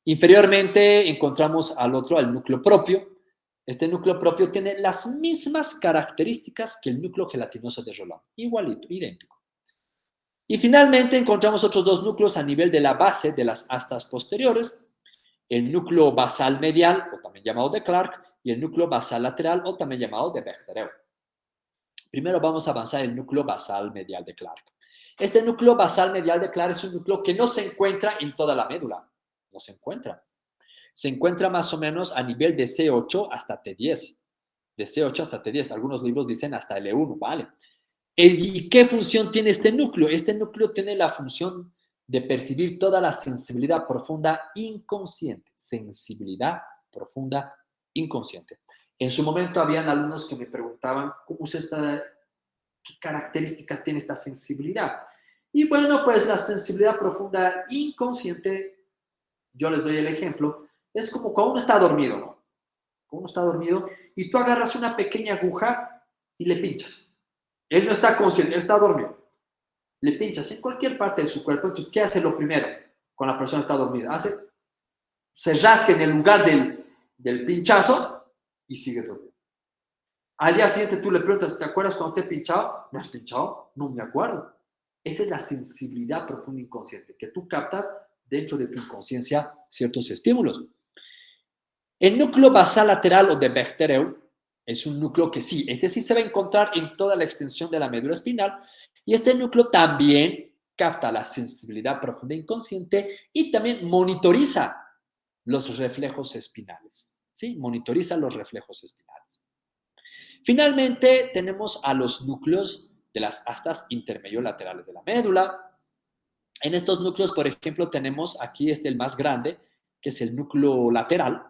Inferiormente encontramos al núcleo propio. Este núcleo propio tiene las mismas características que el núcleo gelatinoso de Rolando, igualito, idéntico. Y finalmente encontramos otros dos núcleos a nivel de la base de las astas posteriores, el núcleo basal medial, o también llamado de Clark, y el núcleo basal lateral, o también llamado de Bechtereau. Primero vamos a avanzar el núcleo basal medial de Clark. Este núcleo basal medial de Clark es un núcleo que no se encuentra en toda la médula, no se encuentra. Se encuentra más o menos a nivel de C8 hasta T10. De C8 hasta T10. Algunos libros dicen hasta L1, ¿vale? ¿Y qué función tiene este núcleo? Este núcleo tiene la función de percibir toda la sensibilidad profunda inconsciente. Sensibilidad profunda inconsciente. En su momento habían alumnos que me preguntaban qué características tiene esta sensibilidad. Y bueno, pues la sensibilidad profunda inconsciente, yo les doy el ejemplo, es como cuando uno está dormido, ¿no? Cuando uno está dormido y tú agarras una pequeña aguja y le pinchas. Él no está consciente, él está dormido. Le pinchas en cualquier parte de su cuerpo. Entonces, ¿qué hace lo primero cuando la persona está dormida? Se rasca en el lugar del pinchazo y sigue dormido. Al día siguiente tú le preguntas, ¿te acuerdas cuando te he pinchado? ¿Me has pinchado? No me acuerdo. Esa es la sensibilidad profunda inconsciente, que tú captas dentro de tu inconsciencia ciertos estímulos. El núcleo basal lateral o de Bechtereau es un núcleo que sí, este sí se va a encontrar en toda la extensión de la médula espinal y este núcleo también capta la sensibilidad profunda inconsciente y también monitoriza los reflejos espinales. ¿Sí? Monitoriza los reflejos espinales. Finalmente, tenemos a los núcleos de las astas intermedio-laterales de la médula. En estos núcleos, por ejemplo, tenemos aquí el más grande, que es el núcleo lateral.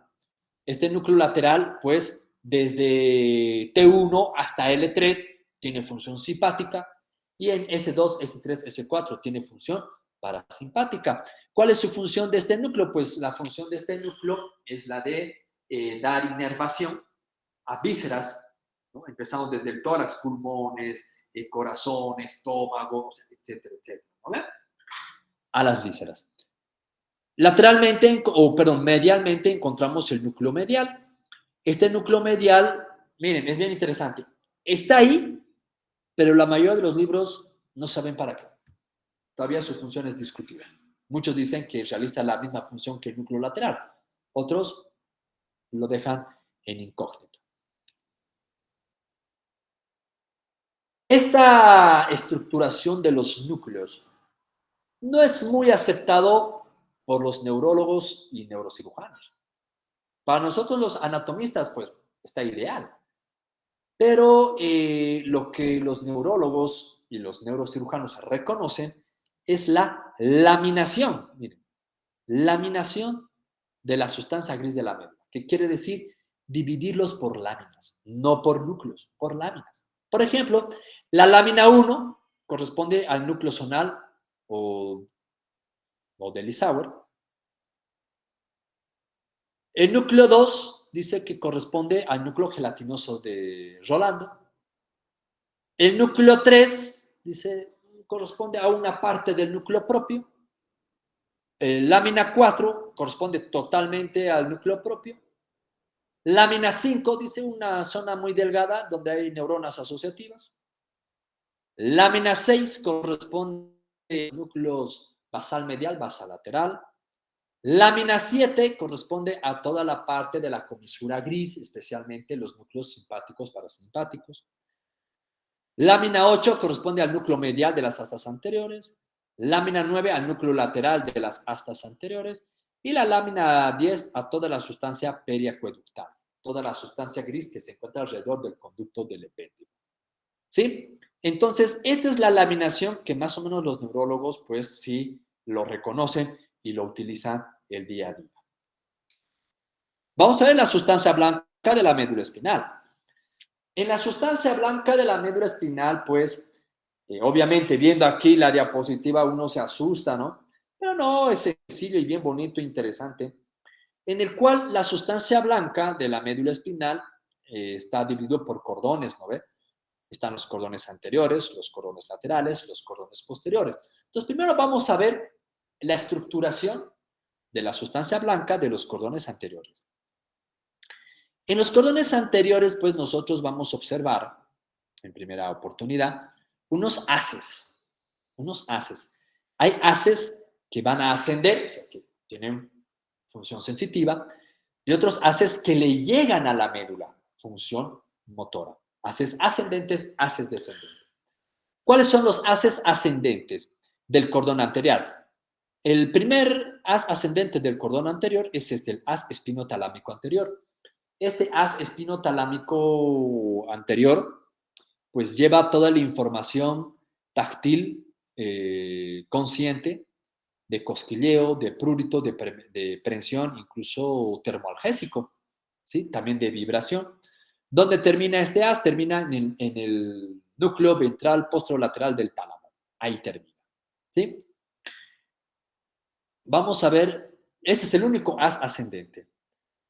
Este núcleo lateral, pues, desde T1 hasta L3 tiene función simpática y en S2, S3, S4 tiene función parasimpática. ¿Cuál es su función de este núcleo? Pues la función de este núcleo es la de dar inervación a vísceras, ¿no? Empezando desde el tórax, pulmones, corazón, estómago, etcétera, etcétera, ¿no? A las vísceras. Medialmente encontramos el núcleo medial. Este núcleo medial, miren, es bien interesante. Está ahí, pero la mayoría de los libros no saben para qué. Todavía su función es discutida. Muchos dicen que realiza la misma función que el núcleo lateral. Otros lo dejan en incógnito. Esta estructuración de los núcleos no es muy aceptado por los neurólogos y neurocirujanos. Para nosotros los anatomistas, pues, está ideal. Pero lo que los neurólogos y los neurocirujanos reconocen es la laminación. Miren, laminación de la sustancia gris de la médula, que quiere decir dividirlos por láminas, no por núcleos, por láminas. Por ejemplo, la lámina 1 corresponde al núcleo zonal o o de Lissauer. El núcleo 2 dice que corresponde al núcleo gelatinoso de Rolando. El núcleo 3 dice corresponde a una parte del núcleo propio. Lámina 4 corresponde totalmente al núcleo propio. Lámina 5 dice una zona muy delgada donde hay neuronas asociativas. Lámina 6 corresponde a núcleos basal medial, basal lateral. Lámina 7 corresponde a toda la parte de la comisura gris, especialmente los núcleos simpáticos parasimpáticos. Lámina 8 corresponde al núcleo medial de las astas anteriores. Lámina 9 al núcleo lateral de las astas anteriores. Y la lámina 10 a toda la sustancia periacueductal, toda la sustancia gris que se encuentra alrededor del conducto del epéndimo. ¿Sí? Entonces, esta es la laminación que más o menos los neurólogos, pues sí, lo reconocen y lo utilizan el día a día. Vamos a ver la sustancia blanca de la médula espinal. En la sustancia blanca de la médula espinal, pues, obviamente, viendo aquí la diapositiva, uno se asusta, ¿no? Pero no, es sencillo y bien bonito e interesante, en el cual la sustancia blanca de la médula espinal está dividido por cordones, ¿no ve? Están los cordones anteriores, los cordones laterales, los cordones posteriores. Entonces, primero vamos a ver la estructuración de la sustancia blanca de los cordones anteriores. En los cordones anteriores, pues nosotros vamos a observar, en primera oportunidad, unos haces. Hay haces que van a ascender, o sea, que tienen función sensitiva, y otros haces que le llegan a la médula, función motora. Haces ascendentes, haces descendentes. ¿Cuáles son los haces ascendentes del cordón anterior? El primer haz ascendente del cordón anterior es el haz espinotalámico anterior. Este haz espinotalámico anterior, pues lleva toda la información táctil consciente de cosquilleo, de prurito, de prensión, incluso termoalgésico, ¿sí? También de vibración. ¿Dónde termina este haz? Termina en el núcleo ventral posterolateral del tálamo. Ahí termina, ¿sí? Vamos a ver, ese es el único haz ascendente.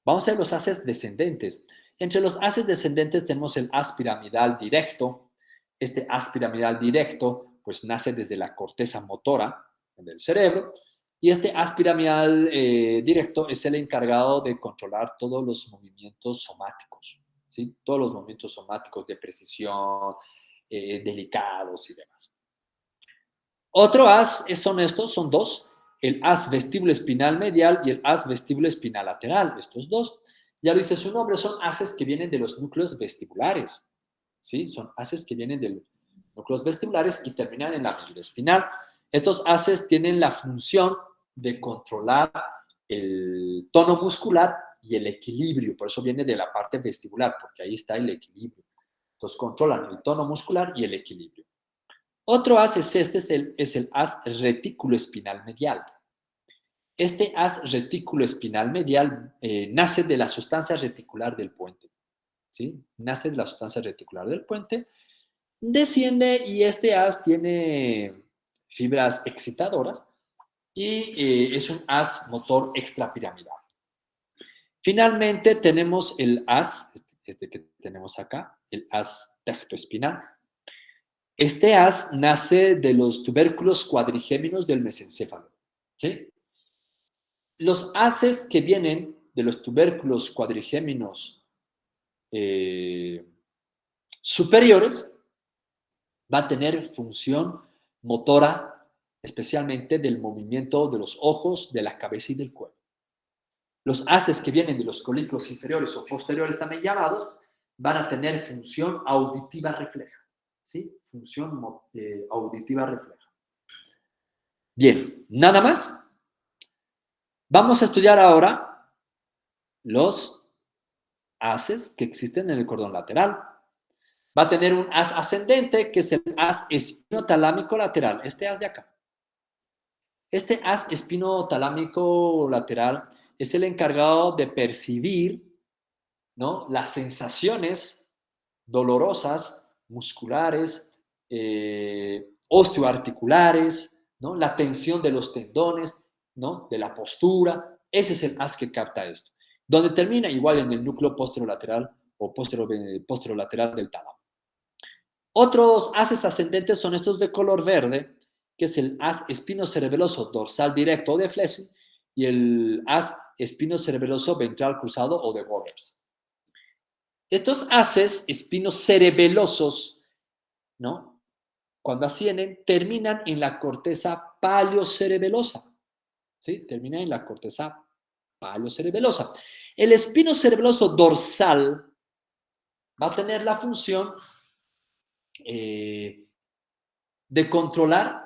Vamos a ver los haces descendentes. Entre los haces descendentes tenemos el haz piramidal directo. Este haz piramidal directo pues nace desde la corteza motora del cerebro y este haz piramidal directo es el encargado de controlar todos los movimientos somáticos, ¿sí? Todos los movimientos somáticos de precisión, delicados y demás. Otro haz son estos, son dos, el haz vestíbulo espinal medial y el haz vestíbulo espinal lateral, estos dos. Ya lo dice su nombre, son haces que vienen de los núcleos vestibulares, ¿sí? Son haces que vienen de los núcleos vestibulares y terminan en la médula espinal. Estos haces tienen la función de controlar el tono muscular y el equilibrio, por eso viene de la parte vestibular, porque ahí está el equilibrio. Entonces controlan el tono muscular y el equilibrio. Otro haz es el haz retículo espinal medial. Este haz retículo espinal medial nace de la sustancia reticular del puente, ¿sí? Nace de la sustancia reticular del puente, desciende y este haz tiene fibras excitadoras y es un haz motor extrapiramidal. Finalmente tenemos el haz, este que tenemos acá, el haz tectoespinal. Este haz nace de los tubérculos cuadrigéminos del mesencéfalo, ¿sí? Los haces que vienen de los tubérculos cuadrigéminos superiores va a tener función motora, especialmente del movimiento de los ojos, de la cabeza y del cuello. Los haces que vienen de los colículos inferiores o posteriores, también llamados, van a tener función auditiva refleja, ¿sí? Función auditiva refleja. Bien, nada más. Vamos a estudiar ahora los haces que existen en el cordón lateral. Va a tener un haz ascendente, que es el haz espinotalámico lateral, este haz de acá. Este haz espinotalámico lateral es el encargado de percibir, ¿no?, las sensaciones dolorosas, musculares, osteoarticulares, ¿no?, la tensión de los tendones, ¿no? De la postura. Ese es el haz que capta esto. Donde termina igual en el núcleo posterolateral o posterolateral del tálamo. Otros haces ascendentes son estos de color verde, que es el haz espinocerebeloso dorsal directo o de Flessing y el haz espinocerebeloso ventral cruzado o de Bowers. Estos haces espinocerebelosos, ¿no? Cuando ascienden, terminan en la corteza paleocerebelosa. ¿Sí? Terminan en la corteza paleocerebelosa. El espinocerebeloso dorsal va a tener la función de controlar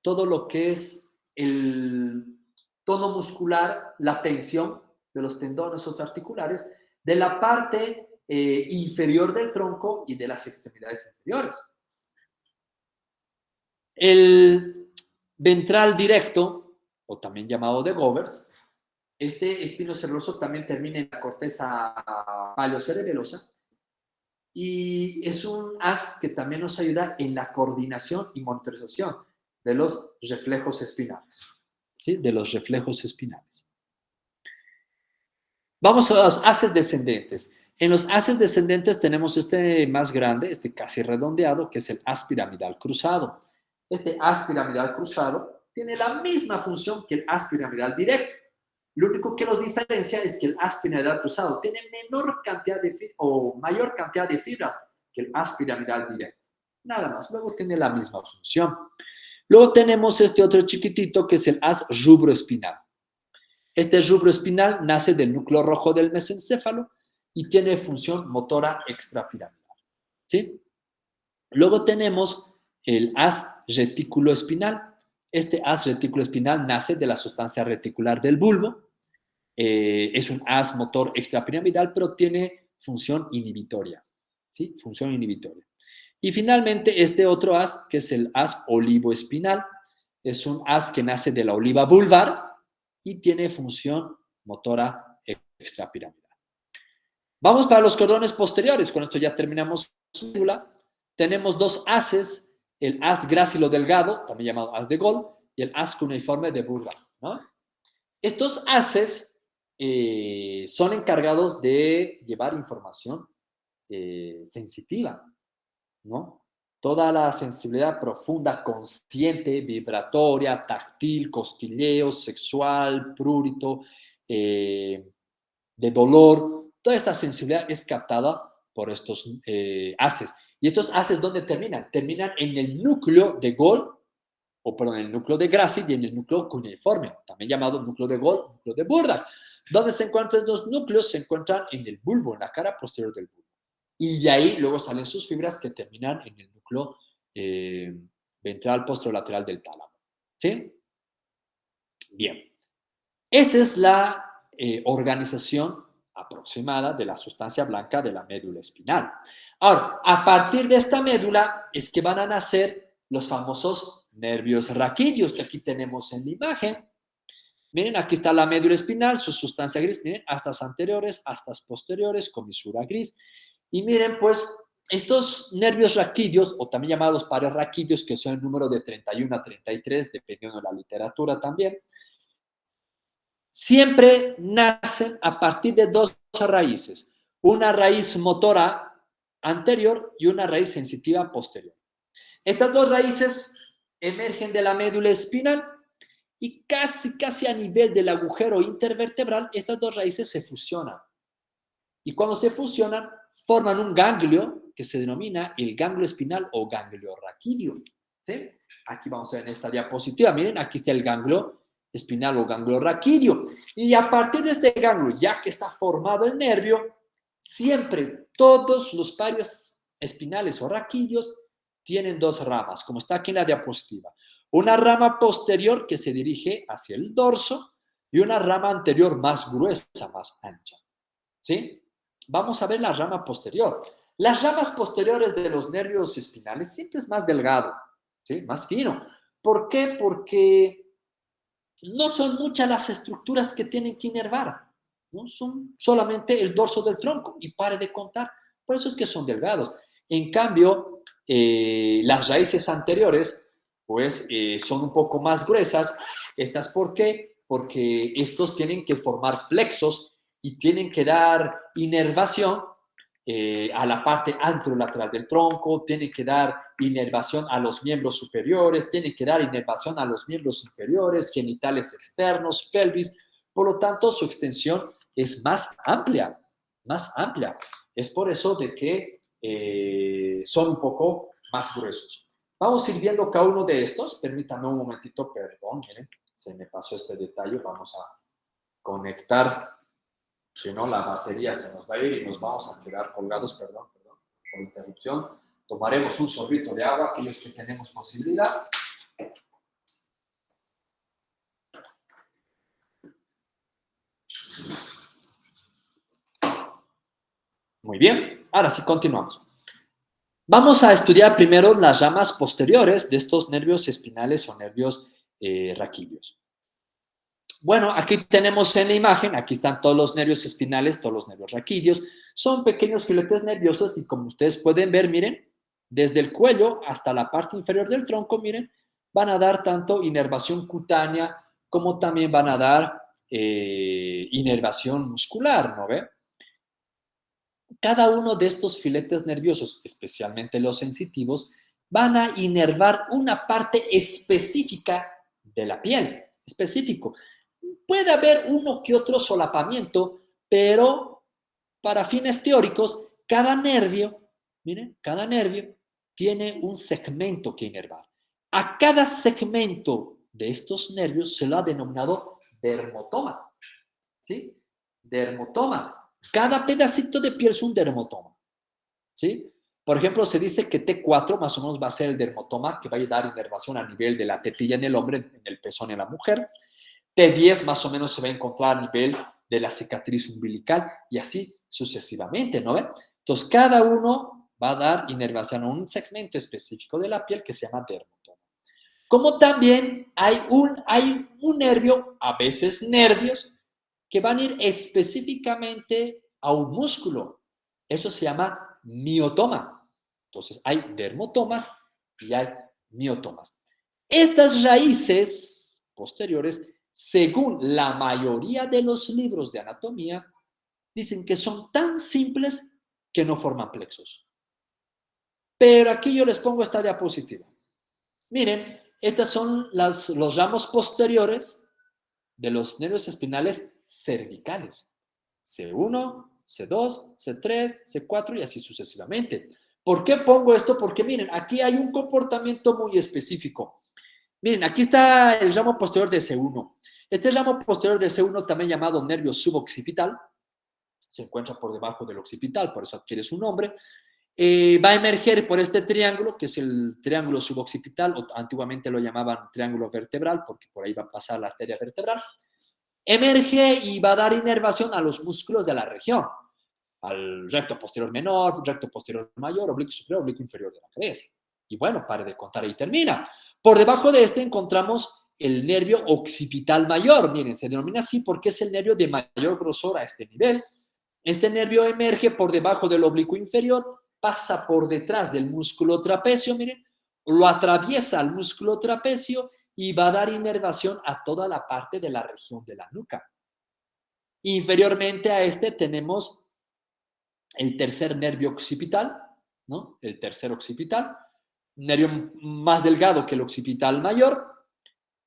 todo lo que es el tono muscular, la tensión de los tendones o articulares, de la parte inferior del tronco y de las extremidades inferiores. El ventral directo, o también llamado de Bowers, este espinocerebeloso también termina en la corteza paleocerebelosa y es un haz que también nos ayuda en la coordinación y monitorización de los reflejos espinales. ¿Sí? De los reflejos espinales. Vamos a los haces descendentes. En los haces descendentes tenemos este más grande, este casi redondeado, que es el haz piramidal cruzado. Este haz piramidal cruzado tiene la misma función que el haz piramidal directo. Lo único que los diferencia es que el haz piramidal cruzado tiene menor cantidad de o mayor cantidad de fibras que el haz piramidal directo. Nada más. Luego tiene la misma función. Luego tenemos este otro chiquitito que es el haz rubroespinal. Este rubroespinal nace del núcleo rojo del mesencéfalo y tiene función motora extrapiramidal. ¿Sí? Luego tenemos el haz retículoespinal. Este haz retículoespinal nace de la sustancia reticular del bulbo. Es un haz motor extrapiramidal, pero tiene función inhibitoria. ¿Sí? Función inhibitoria. Y finalmente, este otro haz, que es el haz olivoespinal, es un haz que nace de la oliva vulvar y tiene función motora extrapiramidal. Vamos para los cordones posteriores. Con esto ya terminamos su médula. Tenemos dos haces, el haz grácilo delgado, también llamado haz de Gol, y el haz cuneiforme de Burgard, ¿no? Estos haces son encargados de llevar información sensitiva, ¿no? Toda la sensibilidad profunda, consciente, vibratoria, táctil, cosquilleo, sexual, prurito, de dolor, toda esta sensibilidad es captada por estos haces. ¿Y estos haces dónde terminan? Terminan en el núcleo de Gol, o perdón, en el núcleo de Gracil y en el núcleo cuneiforme, también llamado núcleo de Gol, núcleo de Burgard. ¿Dónde se encuentran estos núcleos? Se encuentran en el bulbo, en la cara posterior del bulbo. Y de ahí luego salen sus fibras que terminan en el núcleo ventral posterolateral del tálamo. ¿Sí? Bien. Esa es la organización aproximada de la sustancia blanca de la médula espinal. Ahora, a partir de esta médula es que van a nacer los famosos nervios raquídeos que aquí tenemos en la imagen. Miren, aquí está la médula espinal, su sustancia gris, miren, astas anteriores, astas posteriores, comisura gris. Y miren, pues, estos nervios raquídeos, o también llamados pares raquídeos, que son el número de 31 a 33, dependiendo de la literatura también, siempre nacen a partir de dos raíces. Una raíz motora anterior y una raíz sensitiva posterior. Estas dos raíces emergen de la médula espinal y casi a nivel del agujero intervertebral, estas dos raíces se fusionan. Y cuando se fusionan, forman un ganglio que se denomina el ganglio espinal o ganglio raquídeo. ¿Sí? Aquí vamos a ver en esta diapositiva, miren, aquí está el ganglio espinal o ganglio raquídeo. Y a partir de este ganglio, ya que está formado el nervio, siempre todos los pares espinales o raquídeos tienen dos ramas, como está aquí en la diapositiva. Una rama posterior que se dirige hacia el dorso y una rama anterior más gruesa, más ancha. ¿Sí? Vamos a ver la rama posterior. Las ramas posteriores de los nervios espinales siempre es más delgado, ¿sí? Más fino. ¿Por qué? Porque no son muchas las estructuras que tienen que inervar, ¿no? Son solamente el dorso del tronco y pare de contar. Por eso es que son delgados. En cambio, las raíces anteriores pues son un poco más gruesas. ¿Estas por qué? Porque estos tienen que formar plexos y tienen que dar inervación a la parte anterolateral del tronco, tienen que dar inervación a los miembros superiores, tienen que dar inervación a los miembros inferiores, genitales externos, pelvis. Por lo tanto, su extensión es más amplia, más amplia. Es por eso de que son un poco más gruesos. Vamos a ir viendo cada uno de estos. Permítanme un momentito, perdón, miren, se me pasó este detalle. Vamos a conectar, si no la batería se nos va a ir y nos vamos a quedar colgados, perdón, por interrupción. Tomaremos un sorbito de agua, aquellos que tenemos posibilidad. Muy bien, ahora sí continuamos. Vamos a estudiar primero las ramas posteriores de estos nervios espinales o nervios raquídeos. Bueno, aquí tenemos en la imagen, aquí están todos los nervios espinales, todos los nervios raquídeos. Son pequeños filetes nerviosos y como ustedes pueden ver, miren, desde el cuello hasta la parte inferior del tronco, miren, van a dar tanto inervación cutánea como también van a dar inervación muscular, ¿no ve? Cada uno de estos filetes nerviosos, especialmente los sensitivos, van a inervar una parte específica de la piel, específico. Puede haber uno que otro solapamiento, pero para fines teóricos, cada nervio, miren, cada nervio tiene un segmento que inervar. A cada segmento de estos nervios se lo ha denominado dermotoma, ¿sí? Dermotoma. Cada pedacito de piel es un dermotoma, ¿sí? Por ejemplo, se dice que T4 más o menos va a ser el dermotoma que va a dar inervación a nivel de la tetilla en el hombre, en el pezón en la mujer. T10 más o menos se va a encontrar a nivel de la cicatriz umbilical y así sucesivamente, ¿no ven? Entonces, cada uno va a dar inervación a un segmento específico de la piel que se llama dermotoma. Como también hay un nervio, a veces nervios, que van a ir específicamente a un músculo. Eso se llama miotoma. Entonces, hay dermotomas y hay miotomas. Estas raíces posteriores, según la mayoría de los libros de anatomía, dicen que son tan simples que no forman plexos. Pero aquí yo les pongo esta diapositiva. Miren, estas son los ramos posteriores de los nervios espinales cervicales. C1, C2, C3, C4 y así sucesivamente. ¿Por qué pongo esto? Porque miren, aquí hay un comportamiento muy específico. Miren, aquí está el ramo posterior de C1. Este ramo posterior de C1, también llamado nervio suboccipital, se encuentra por debajo del occipital, por eso adquiere su nombre. Va a emerger por este triángulo, que es el triángulo suboccipital, o antiguamente lo llamaban triángulo vertebral, porque por ahí va a pasar la arteria vertebral. Emerge y va a dar inervación a los músculos de la región, al recto posterior menor, recto posterior mayor, oblicuo superior, oblicuo inferior de la cabeza. Y bueno, pare de contar, ahí termina. Por debajo de este encontramos el nervio occipital mayor. Miren, se denomina así porque es el nervio de mayor grosor a este nivel. Este nervio emerge por debajo del oblicuo inferior, pasa por detrás del músculo trapecio, miren, lo atraviesa al músculo trapecio y va a dar inervación a toda la parte de la región de la nuca. Inferiormente a este tenemos el tercer nervio occipital, ¿no? El tercer occipital, nervio más delgado que el occipital mayor.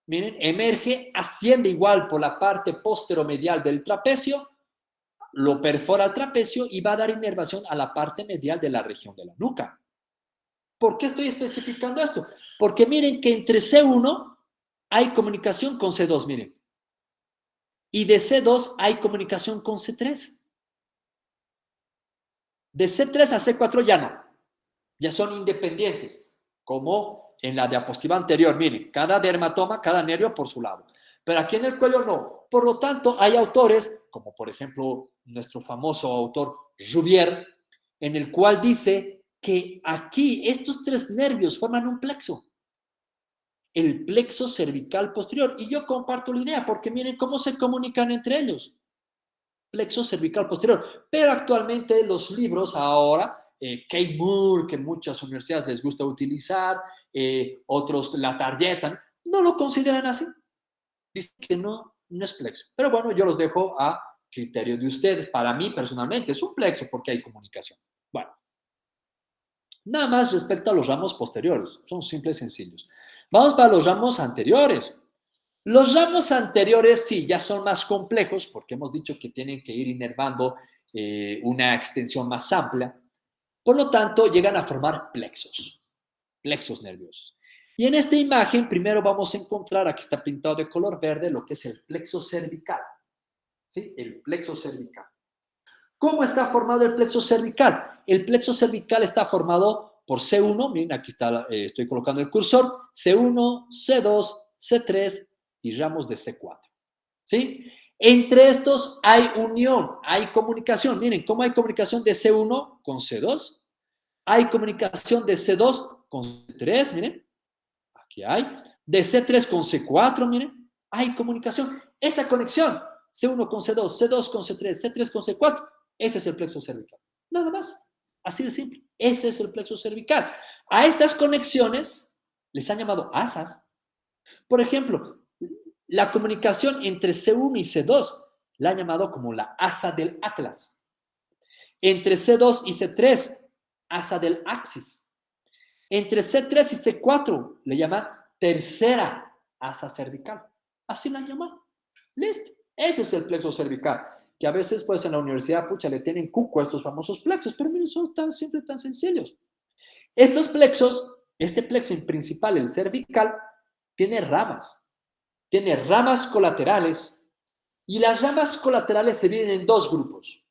Miren, emerge, asciende igual por la parte posteromedial del trapecio, lo perfora el trapecio y va a dar inervación a la parte medial de la región de la nuca. ¿Por qué estoy especificando esto? Porque miren que entre C1 hay comunicación con C2, miren. Y de C2 hay comunicación con C3. De C3 a C4 ya no. Ya son independientes. Como en la diapositiva anterior, miren, cada dermatoma, cada nervio por su lado. Pero aquí en el cuello no. Por lo tanto, hay autores, como por ejemplo nuestro famoso autor Rouvier, en el cual dice que aquí estos tres nervios forman un plexo. El plexo cervical posterior. Y yo comparto la idea, porque miren cómo se comunican entre ellos. Plexo cervical posterior. Pero actualmente los libros ahora Kate Moore, que muchas universidades les gusta utilizar, otros la tarjetan, no lo consideran así. Dicen que no, no es plexo. Pero bueno, yo los dejo a criterio de ustedes. Para mí, personalmente, es un plexo porque hay comunicación. Bueno, nada más respecto a los ramos posteriores. Son simples y sencillos. Vamos para los ramos anteriores. Los ramos anteriores sí, ya son más complejos porque hemos dicho que tienen que ir inervando una extensión más amplia. Por lo tanto, llegan a formar plexos nerviosos. Y en esta imagen, primero vamos a encontrar, aquí está pintado de color verde, lo que es el plexo cervical. ¿Sí? El plexo cervical. ¿Cómo está formado el plexo cervical? El plexo cervical está formado por C1, miren, aquí está, estoy colocando el cursor, C1, C2, C3 y ramos de C4. ¿Sí? Entre estos hay unión, hay comunicación. Miren, ¿cómo hay comunicación de C1 con C2? Hay comunicación de C2 con C3, miren. Aquí hay. De C3 con C4, miren. Hay comunicación. Esa conexión, C1 con C2, C2 con C3, C3 con C4, ese es el plexo cervical. Nada más. Así de simple. Ese es el plexo cervical. A estas conexiones les han llamado asas. Por ejemplo, la comunicación entre C1 y C2 la han llamado como la asa del Atlas. Entre C2 y C3, asa del Axis. Entre C3 y C4 le llaman tercera asa cervical. Así la llaman. Listo. Ese es el plexo cervical. Que a veces, pues, en la universidad, pucha, le tienen cuco a estos famosos plexos, pero miren, son siempre tan sencillos. Estos plexos, este plexo en principal, el cervical, tiene ramas. Tiene ramas colaterales y las ramas colaterales se dividen en dos grupos.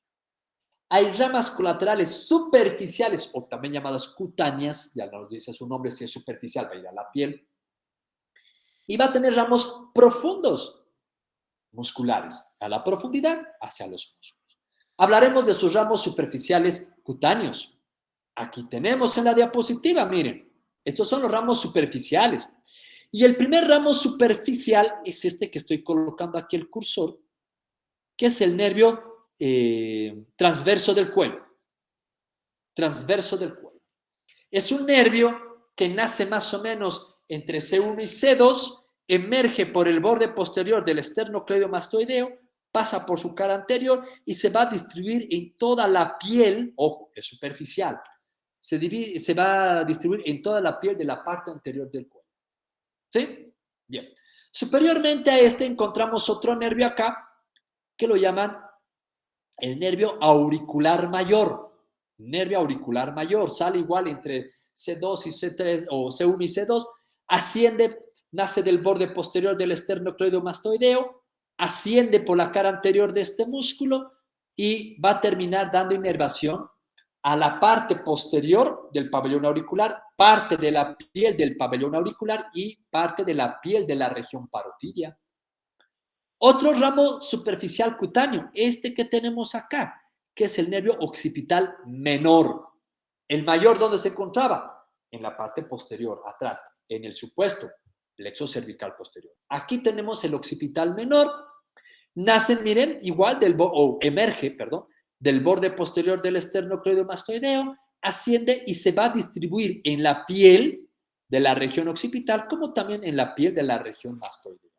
Hay ramas colaterales superficiales o también llamadas cutáneas, ya nos dice su nombre, si es superficial va a ir a la piel, y va a tener ramos profundos musculares, a la profundidad hacia los músculos. Hablaremos de sus ramos superficiales cutáneos. Aquí tenemos en la diapositiva, miren, estos son los ramos superficiales. Y el primer ramo superficial es este que estoy colocando aquí el cursor, que es el nervio transverso del cuello. Transverso del cuello. Es un nervio que nace más o menos entre C1 y C2, emerge por el borde posterior del esternocleidomastoideo, pasa por su cara anterior y se va a distribuir en toda la piel, ojo, es superficial, se va a distribuir en toda la piel de la parte anterior del cuello. ¿Sí? Bien. Superiormente a este encontramos otro nervio acá que lo llaman el nervio auricular mayor. Nervio auricular mayor, sale igual entre C2 y C3 o C1 y C2, asciende, nace del borde posterior del esternocleidomastoideo, asciende por la cara anterior de este músculo y va a terminar dando inervación a la parte posterior del pabellón auricular, parte de la piel del pabellón auricular y parte de la piel de la región parotidia. Otro ramo superficial cutáneo, este que tenemos acá, que es el nervio occipital menor. El mayor, ¿dónde se encontraba? En la parte posterior, atrás, en el supuesto plexo cervical posterior. Aquí tenemos el occipital menor. Nacen, miren, igual emerge, del borde posterior del esternocleidomastoideo, asciende y se va a distribuir en la piel de la región occipital, como también en la piel de la región mastoidea.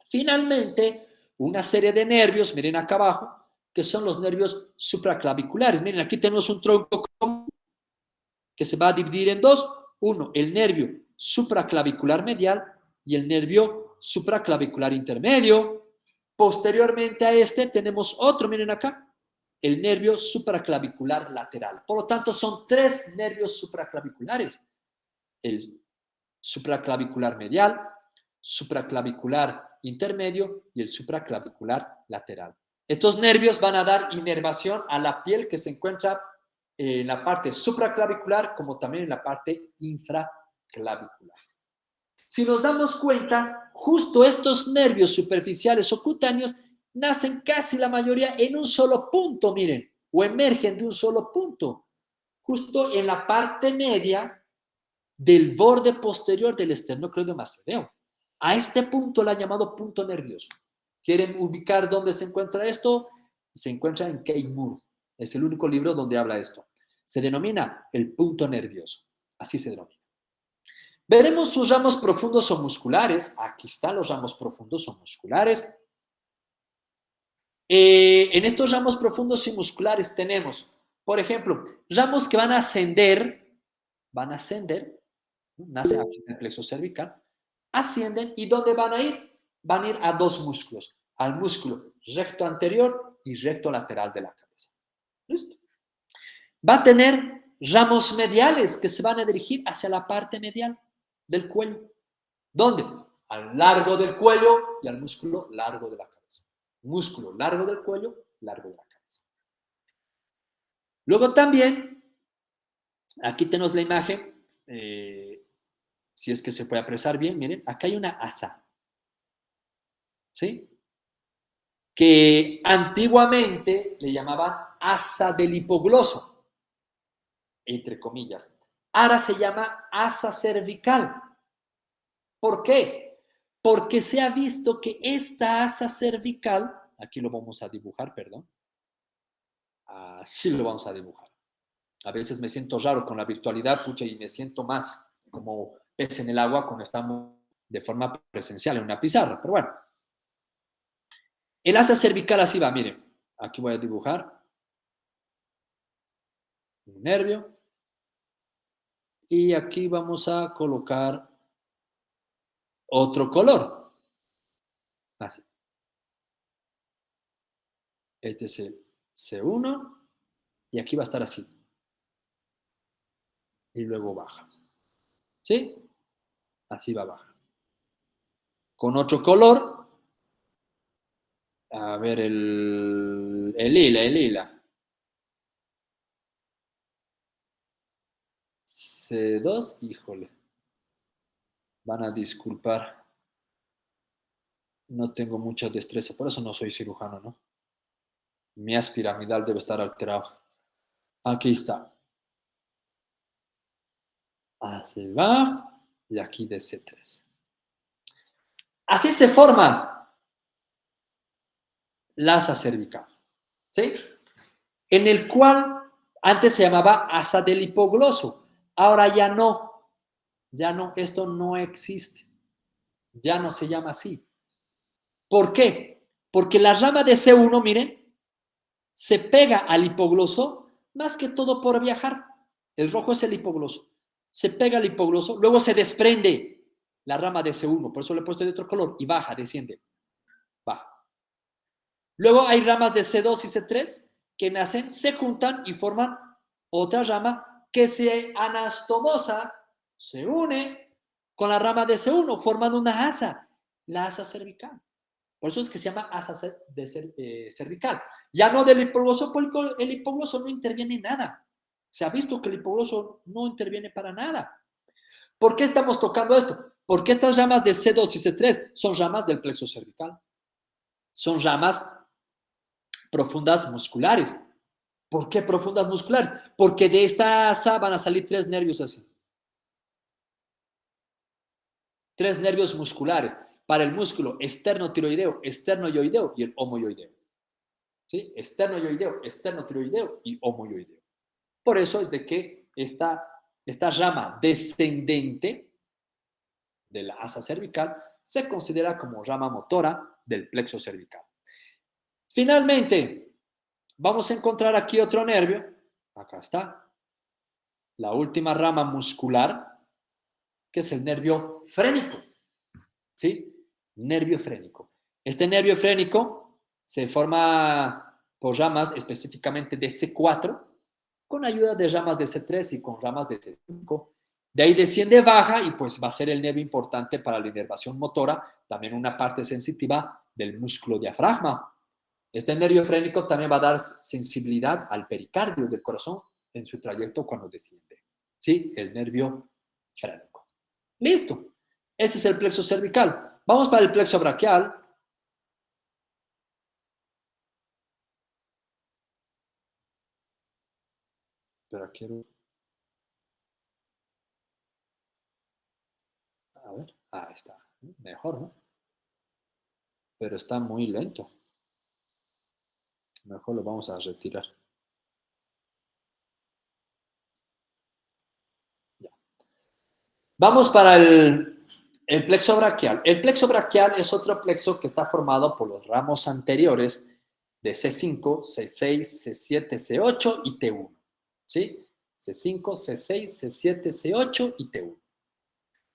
Finalmente, una serie de nervios, miren acá abajo, que son los nervios supraclaviculares. Miren, aquí tenemos un tronco común que se va a dividir en dos. Uno, el nervio supraclavicular medial y el nervio supraclavicular intermedio. Posteriormente a este tenemos otro, miren acá, el nervio supraclavicular lateral. Por lo tanto, son tres nervios supraclaviculares. El supraclavicular medial, supraclavicular intermedio y el supraclavicular lateral. Estos nervios van a dar inervación a la piel que se encuentra en la parte supraclavicular como también en la parte infraclavicular. Si nos damos cuenta, justo estos nervios superficiales o cutáneos nacen casi la mayoría en un solo punto, miren, o emergen de un solo punto, justo en la parte media del borde posterior del esternocleidomastoideo. A este punto lo han llamado punto nervioso. ¿Quieren ubicar dónde se encuentra esto? Se encuentra en Kate Moore. Es el único libro donde habla esto. Se denomina el punto nervioso. Así se denomina. Veremos sus ramos profundos o musculares. Aquí están los ramos profundos o musculares. En estos ramos profundos y musculares tenemos, por ejemplo, ramos que van a ascender, ¿no? Nace aquí en el plexo cervical, ascienden y ¿dónde van a ir? Van a ir a dos músculos, al músculo recto anterior y recto lateral de la cabeza. ¿Listo? Va a tener ramos mediales que se van a dirigir hacia la parte medial del cuello. ¿Dónde? Al largo del cuello y al músculo largo de la cabeza. Músculo largo del cuello, largo de la cabeza. Luego también, aquí tenemos la imagen, si es que se puede apreciar bien, miren, acá hay una asa, ¿sí? Que antiguamente le llamaban asa del hipogloso, entre comillas. Ahora se llama asa cervical. ¿Por qué? Porque se ha visto que esta asa cervical, aquí lo vamos a dibujar, perdón, así lo vamos a dibujar. A veces me siento raro con la virtualidad, pucha, y me siento más como pez en el agua cuando estamos de forma presencial en una pizarra. Pero bueno, el asa cervical así va, miren. Aquí voy a dibujar un nervio y aquí vamos a colocar otro color. Así. Este es el C1 y aquí va a estar así. Y luego baja. ¿Sí? Así va a bajar. Con otro color, a ver el lila. C2, híjole. Van a disculpar. No tengo mucha destreza, por eso no soy cirujano, ¿no? Mi haz piramidal debe estar alterado. Aquí está. Así va. Y aquí de C3. Así se forma la asa cervical. ¿Sí? En el cual antes se llamaba asa del hipogloso. Ahora ya no. Ya no, esto no existe. Ya no se llama así. ¿Por qué? Porque la rama de C1, miren, se pega al hipogloso más que todo por viajar. El rojo es el hipogloso. Se pega al hipogloso, luego se desprende la rama de C1, por eso le he puesto de otro color, y baja, desciende, baja. Luego hay ramas de C2 y C3 que nacen, se juntan y forman otra rama que se anastomosa, se une con la rama de C1, formando una asa, la asa cervical. Por eso es que se llama asa cervical. Ya no del hipogloso, porque el hipogloso no interviene en nada. Se ha visto que el hipogloso no interviene para nada. ¿Por qué estamos tocando esto? Porque estas ramas de C2 y C3 son ramas del plexo cervical. Son ramas profundas musculares. ¿Por qué profundas musculares? Porque de esta asa van a salir tres nervios así. Tres nervios musculares para el músculo externo-tiroideo, externo-yoideo y el homoyoideo. ¿Sí? Externo-yoideo, externo-tiroideo y homoyoideo. Por eso es de que esta rama descendente de la asa cervical se considera como rama motora del plexo cervical. Finalmente, vamos a encontrar aquí otro nervio. Acá está. La última rama muscular, que es el nervio frénico. ¿Sí? Nervio frénico. Este nervio frénico se forma por ramas específicamente de C4, con ayuda de ramas de C3 y con ramas de C5. De ahí desciende, baja y pues va a ser el nervio importante para la inervación motora, también una parte sensitiva del músculo diafragma. Este nervio frénico también va a dar sensibilidad al pericardio del corazón en su trayecto cuando desciende. ¿Sí? El nervio frénico. Listo. Ese es el plexo cervical. Vamos para el plexo braquial. Pero quiero... A ver, ahí está. Mejor, ¿no? Pero está muy lento. Mejor lo vamos a retirar. Vamos para el plexo braquial. El plexo braquial es otro plexo que está formado por los ramos anteriores de C5, C6, C7, C8 y T1. ¿Sí? C5, C6, C7, C8 y T1.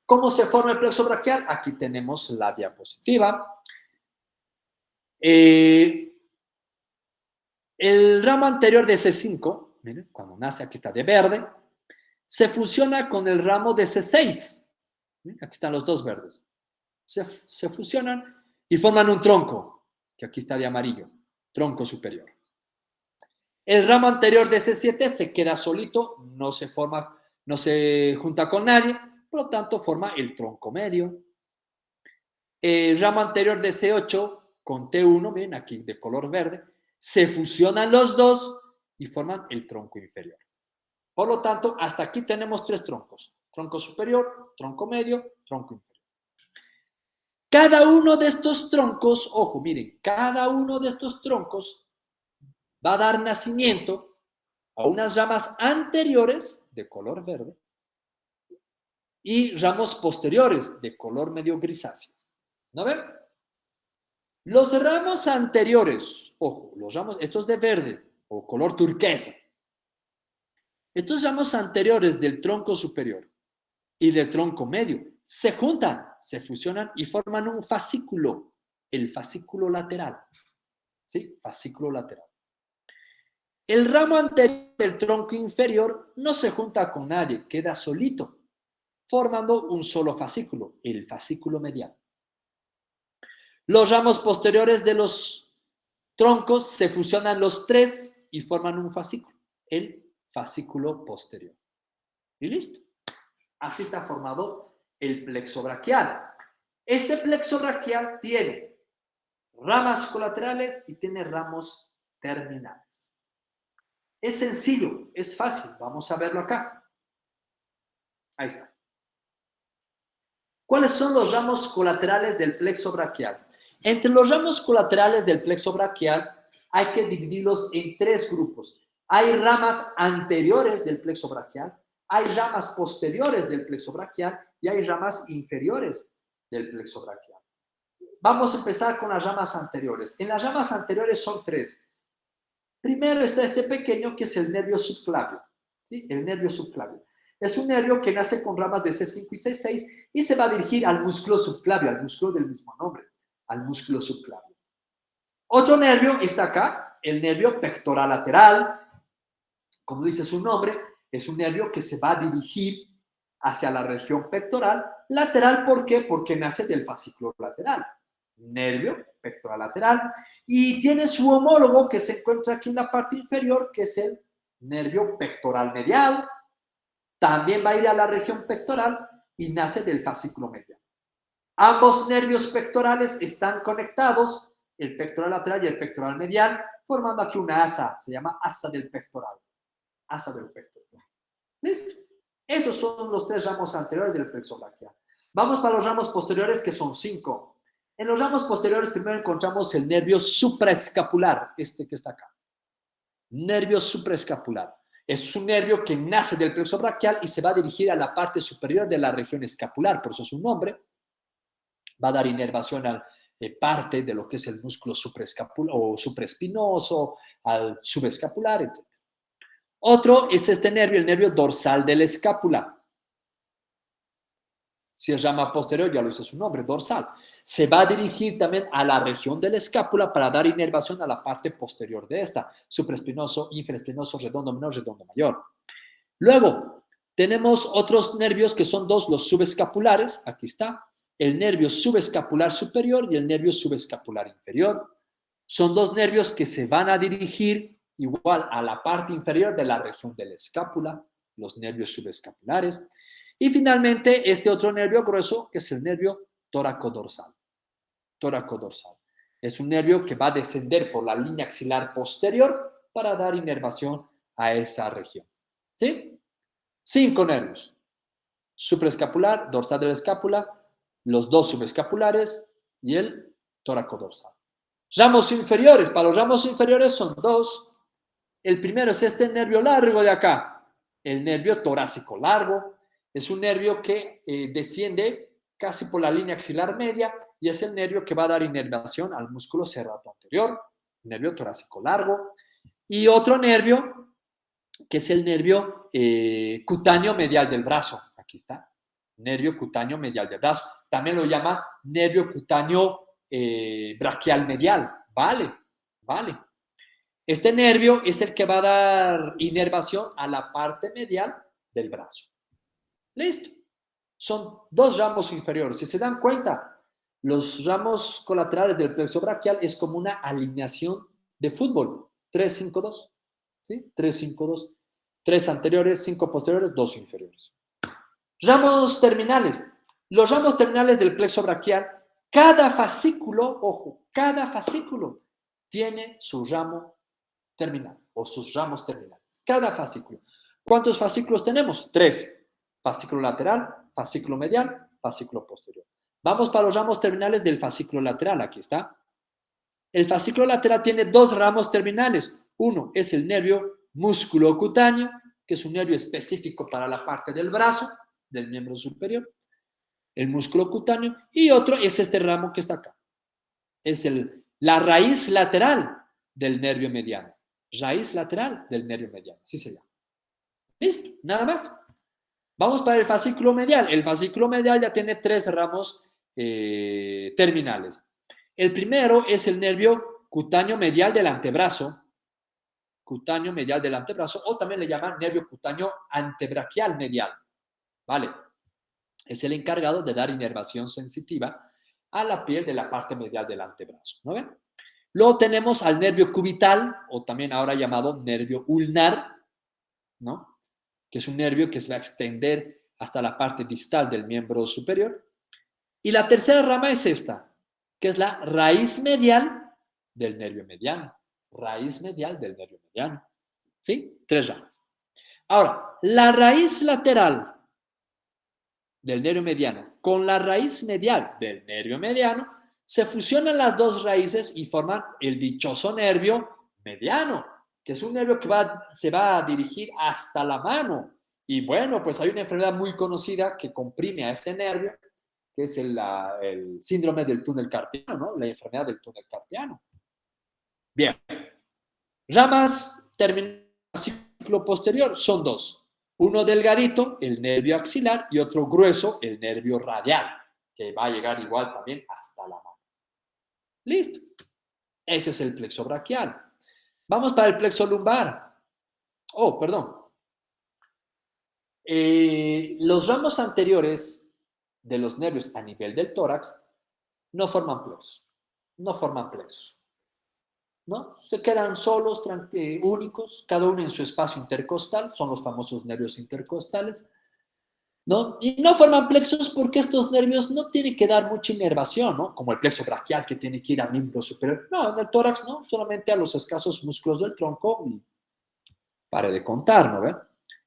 ¿Cómo se forma el plexo braquial? Aquí tenemos la diapositiva. El ramo anterior de C5, miren, cuando nace, aquí está de verde, se fusiona con el ramo de C6. Aquí están los dos verdes. Se fusionan y forman un tronco, que aquí está de amarillo, tronco superior. El ramo anterior de C7 se queda solito, no se forma, no se junta con nadie, por lo tanto forma el tronco medio. El ramo anterior de C8 con T1, miren aquí de color verde, se fusionan los dos y forman el tronco inferior. Por lo tanto, hasta aquí tenemos tres troncos. Tronco superior, tronco medio, tronco inferior. Cada uno de estos troncos, ojo, miren, cada uno de estos troncos va a dar nacimiento a unas ramas anteriores de color verde y ramos posteriores de color medio grisáceo. ¿No ven? Los ramos anteriores, ojo, los ramos, estos de verde o color turquesa, estos ramos anteriores del tronco superior y del tronco medio se juntan, se fusionan y forman un fascículo, el fascículo lateral. ¿Sí? Fascículo lateral. El ramo anterior del tronco inferior no se junta con nadie, queda solito, formando un solo fascículo, el fascículo medial. Los ramos posteriores de los troncos se fusionan los tres y forman un fascículo, el fascículo posterior. Y listo. Así está formado el plexo braquial. Este plexo braquial tiene ramas colaterales y tiene ramos terminales. Es sencillo, es fácil. Vamos a verlo acá. Ahí está. ¿Cuáles son los ramos colaterales del plexo braquial? Entre los ramos colaterales del plexo braquial hay que dividirlos en tres grupos. Hay ramas anteriores del plexo braquial, hay ramas posteriores del plexo braquial y hay ramas inferiores del plexo braquial. Vamos a empezar con las ramas anteriores. En las ramas anteriores son tres. Primero está este pequeño que es el nervio subclavio. ¿Sí? El nervio subclavio. Es un nervio que nace con ramas de C5 y C6 y se va a dirigir al músculo subclavio, al músculo del mismo nombre, al músculo subclavio. Otro nervio está acá, el nervio pectoral lateral. Como dice su nombre, es un nervio que se va a dirigir hacia la región pectoral. Lateral, ¿por qué? Porque nace del fascículo lateral. Nervio pectoral lateral. Y tiene su homólogo que se encuentra aquí en la parte inferior, que es el nervio pectoral medial. También va a ir a la región pectoral y nace del fascículo medial. Ambos nervios pectorales están conectados, el pectoral lateral y el pectoral medial, formando aquí una asa, se llama asa del pectoral. Asa del pectoral. ¿Listo? Esos son los tres ramos anteriores del plexo braquial. Vamos para los ramos posteriores, que son 5. En los ramos posteriores primero encontramos el nervio supraescapular, este que está acá. Nervio supraescapular. Es un nervio que nace del plexo braquial y se va a dirigir a la parte superior de la región escapular, por eso su nombre. Va a dar inervación a parte de lo que es el músculo supraescapular o supraespinoso, al subescapular, etc. Otro es este nervio, el nervio dorsal de la escápula. Si es rama posterior, ya lo dice su nombre, dorsal. Se va a dirigir también a la región de la escápula para dar inervación a la parte posterior de esta, supraespinoso, infraespinoso, redondo menor, redondo mayor. Luego, tenemos otros nervios que son dos, los subescapulares, aquí está, el nervio subescapular superior y el nervio subescapular inferior. Son dos nervios que se van a dirigir igual a la parte inferior de la región de la escápula, los nervios subescapulares. Y finalmente, este otro nervio grueso, que es el nervio tóraco-dorsal. Tóraco-dorsal. Es un nervio que va a descender por la línea axilar posterior para dar inervación a esa región. ¿Sí? 5 nervios. Supraescapular, dorsal de la escápula, los dos subescapulares y el tóraco-dorsal. Ramos inferiores. Para los ramos inferiores son 2. El primero es este nervio largo de acá, el nervio torácico largo. Es un nervio que desciende casi por la línea axilar media y es el nervio que va a dar inervación al músculo serrato anterior, nervio torácico largo. Y otro nervio, que es el nervio cutáneo medial del brazo. Aquí está, nervio cutáneo medial del brazo. También lo llama nervio cutáneo braquial medial. Vale. Este nervio es el que va a dar inervación a la parte medial del brazo. Listo. Son dos ramos inferiores. Si se dan cuenta, los ramos colaterales del plexo braquial es como una alineación de fútbol. 3-5-2. ¿Sí? 3-5-2. 3 anteriores, 5 posteriores, 2 inferiores. Ramos terminales. Los ramos terminales del plexo braquial, cada fascículo, ojo, cada fascículo tiene su ramo terminal o sus ramos terminales. Cada fascículo. ¿Cuántos fascículos tenemos? 3. Fascículo lateral, fascículo medial, fascículo posterior. Vamos para los ramos terminales del fascículo lateral. Aquí está. El fascículo lateral tiene 2 ramos terminales. Uno es el nervio musculocutáneo, que es un nervio específico para la parte del brazo, del miembro superior, el músculo cutáneo, y otro es este ramo que está acá. Es la raíz lateral del nervio mediano. Raíz lateral del nervio mediano. Así se llama. Listo, nada más. Vamos para el fascículo medial. El fascículo medial ya tiene 3 ramos terminales. El primero es el nervio cutáneo medial del antebrazo. Cutáneo medial del antebrazo, o también le llaman nervio cutáneo antebraquial medial. ¿Vale? Es el encargado de dar inervación sensitiva a la piel de la parte medial del antebrazo. ¿No ven? Luego tenemos al nervio cubital, o también ahora llamado nervio ulnar, ¿no? Que es un nervio que se va a extender hasta la parte distal del miembro superior. Y la tercera rama es esta, que es la raíz medial del nervio mediano. Raíz medial del nervio mediano. ¿Sí? 3 ramas. Ahora, la raíz lateral del nervio mediano con la raíz medial del nervio mediano, se fusionan las 2 raíces y forman el dichoso nervio mediano, que es un nervio que se va a dirigir hasta la mano. Y bueno, pues hay una enfermedad muy conocida que comprime a este nervio, que es el síndrome del túnel carpiano, ¿no? La enfermedad del túnel carpiano. Bien. Ramas terminales del ciclo posterior son 2. Uno delgadito, el nervio axilar, y otro grueso, el nervio radial, que va a llegar igual también hasta la mano. Listo. Ese es el plexo braquial. Vamos para el plexo lumbar. Oh, perdón. Los ramos anteriores de los nervios a nivel del tórax no forman plexos. No forman plexos. ¿No? Se quedan solos, únicos, cada uno en su espacio intercostal, son los famosos nervios intercostales, ¿no? Y no forman plexos porque estos nervios no tienen que dar mucha inervación, ¿no? Como el plexo braquial que tiene que ir al miembro superior. No, en el tórax no, solamente a los escasos músculos del tronco y pare de contar, ¿no? ¿Ven?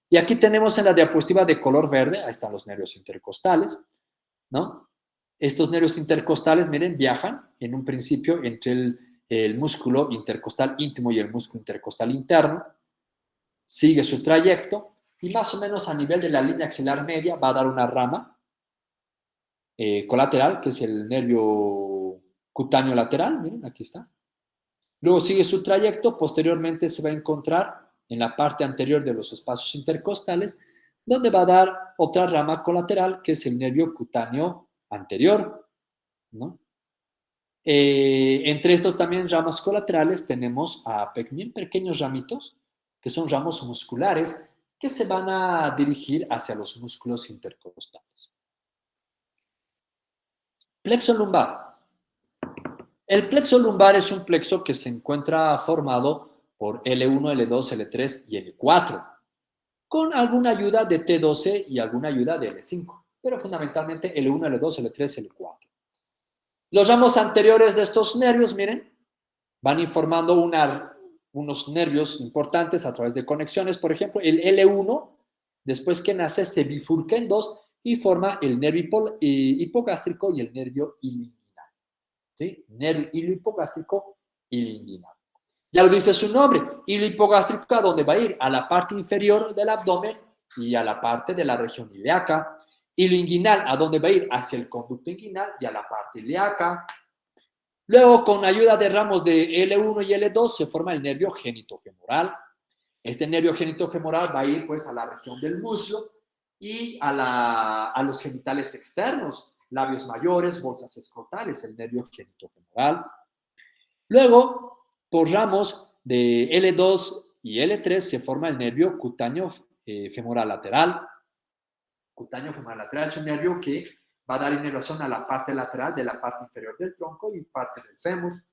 Y aquí tenemos en la diapositiva de color verde, ahí están los nervios intercostales, ¿no? Estos nervios intercostales, miren, viajan en un principio entre el músculo intercostal íntimo y el músculo intercostal interno, sigue su trayecto y más o menos a nivel de la línea axilar media va a dar una rama colateral, que es el nervio cutáneo lateral, miren, aquí está. Luego sigue su trayecto, posteriormente se va a encontrar en la parte anterior de los espacios intercostales, donde va a dar otra rama colateral, que es el nervio cutáneo anterior, ¿no? Entre estos también ramas colaterales tenemos a bien pequeños ramitos, que son ramos musculares, que se van a dirigir hacia los músculos intercostales. Plexo lumbar. El plexo lumbar es un plexo que se encuentra formado por L1, L2, L3 y L4, con alguna ayuda de T12 y alguna ayuda de L5, pero fundamentalmente L1, L2, L3, L4. Los ramos anteriores de estos nervios, miren, van informando unos nervios importantes a través de conexiones. Por ejemplo, el L1, después que nace, se bifurca en 2 y forma el nervio hipogástrico y el nervio ilioinguinal. ¿Sí? Nervio iliohipogástrico ilioinguinal. Ya lo dice su nombre, iliohipogástrico, ¿a dónde va a ir? A la parte inferior del abdomen y a la parte de la región ilíaca. Y lo inguinal, ¿a dónde va a ir? Hacia el conducto inguinal y a la parte ilíaca. Luego, con ayuda de ramos de L1 y L2, se forma el nervio genitofemoral. Este nervio genitofemoral va a ir pues a la región del muslo y a los genitales externos, labios mayores, bolsas escrotales, el nervio genitofemoral. Luego, por ramos de L2 y L3 se forma el nervio cutáneo femoral lateral. Cutáneo femoral lateral es un nervio que va a dar inervación a la parte lateral de la parte inferior del tronco y parte del fémur,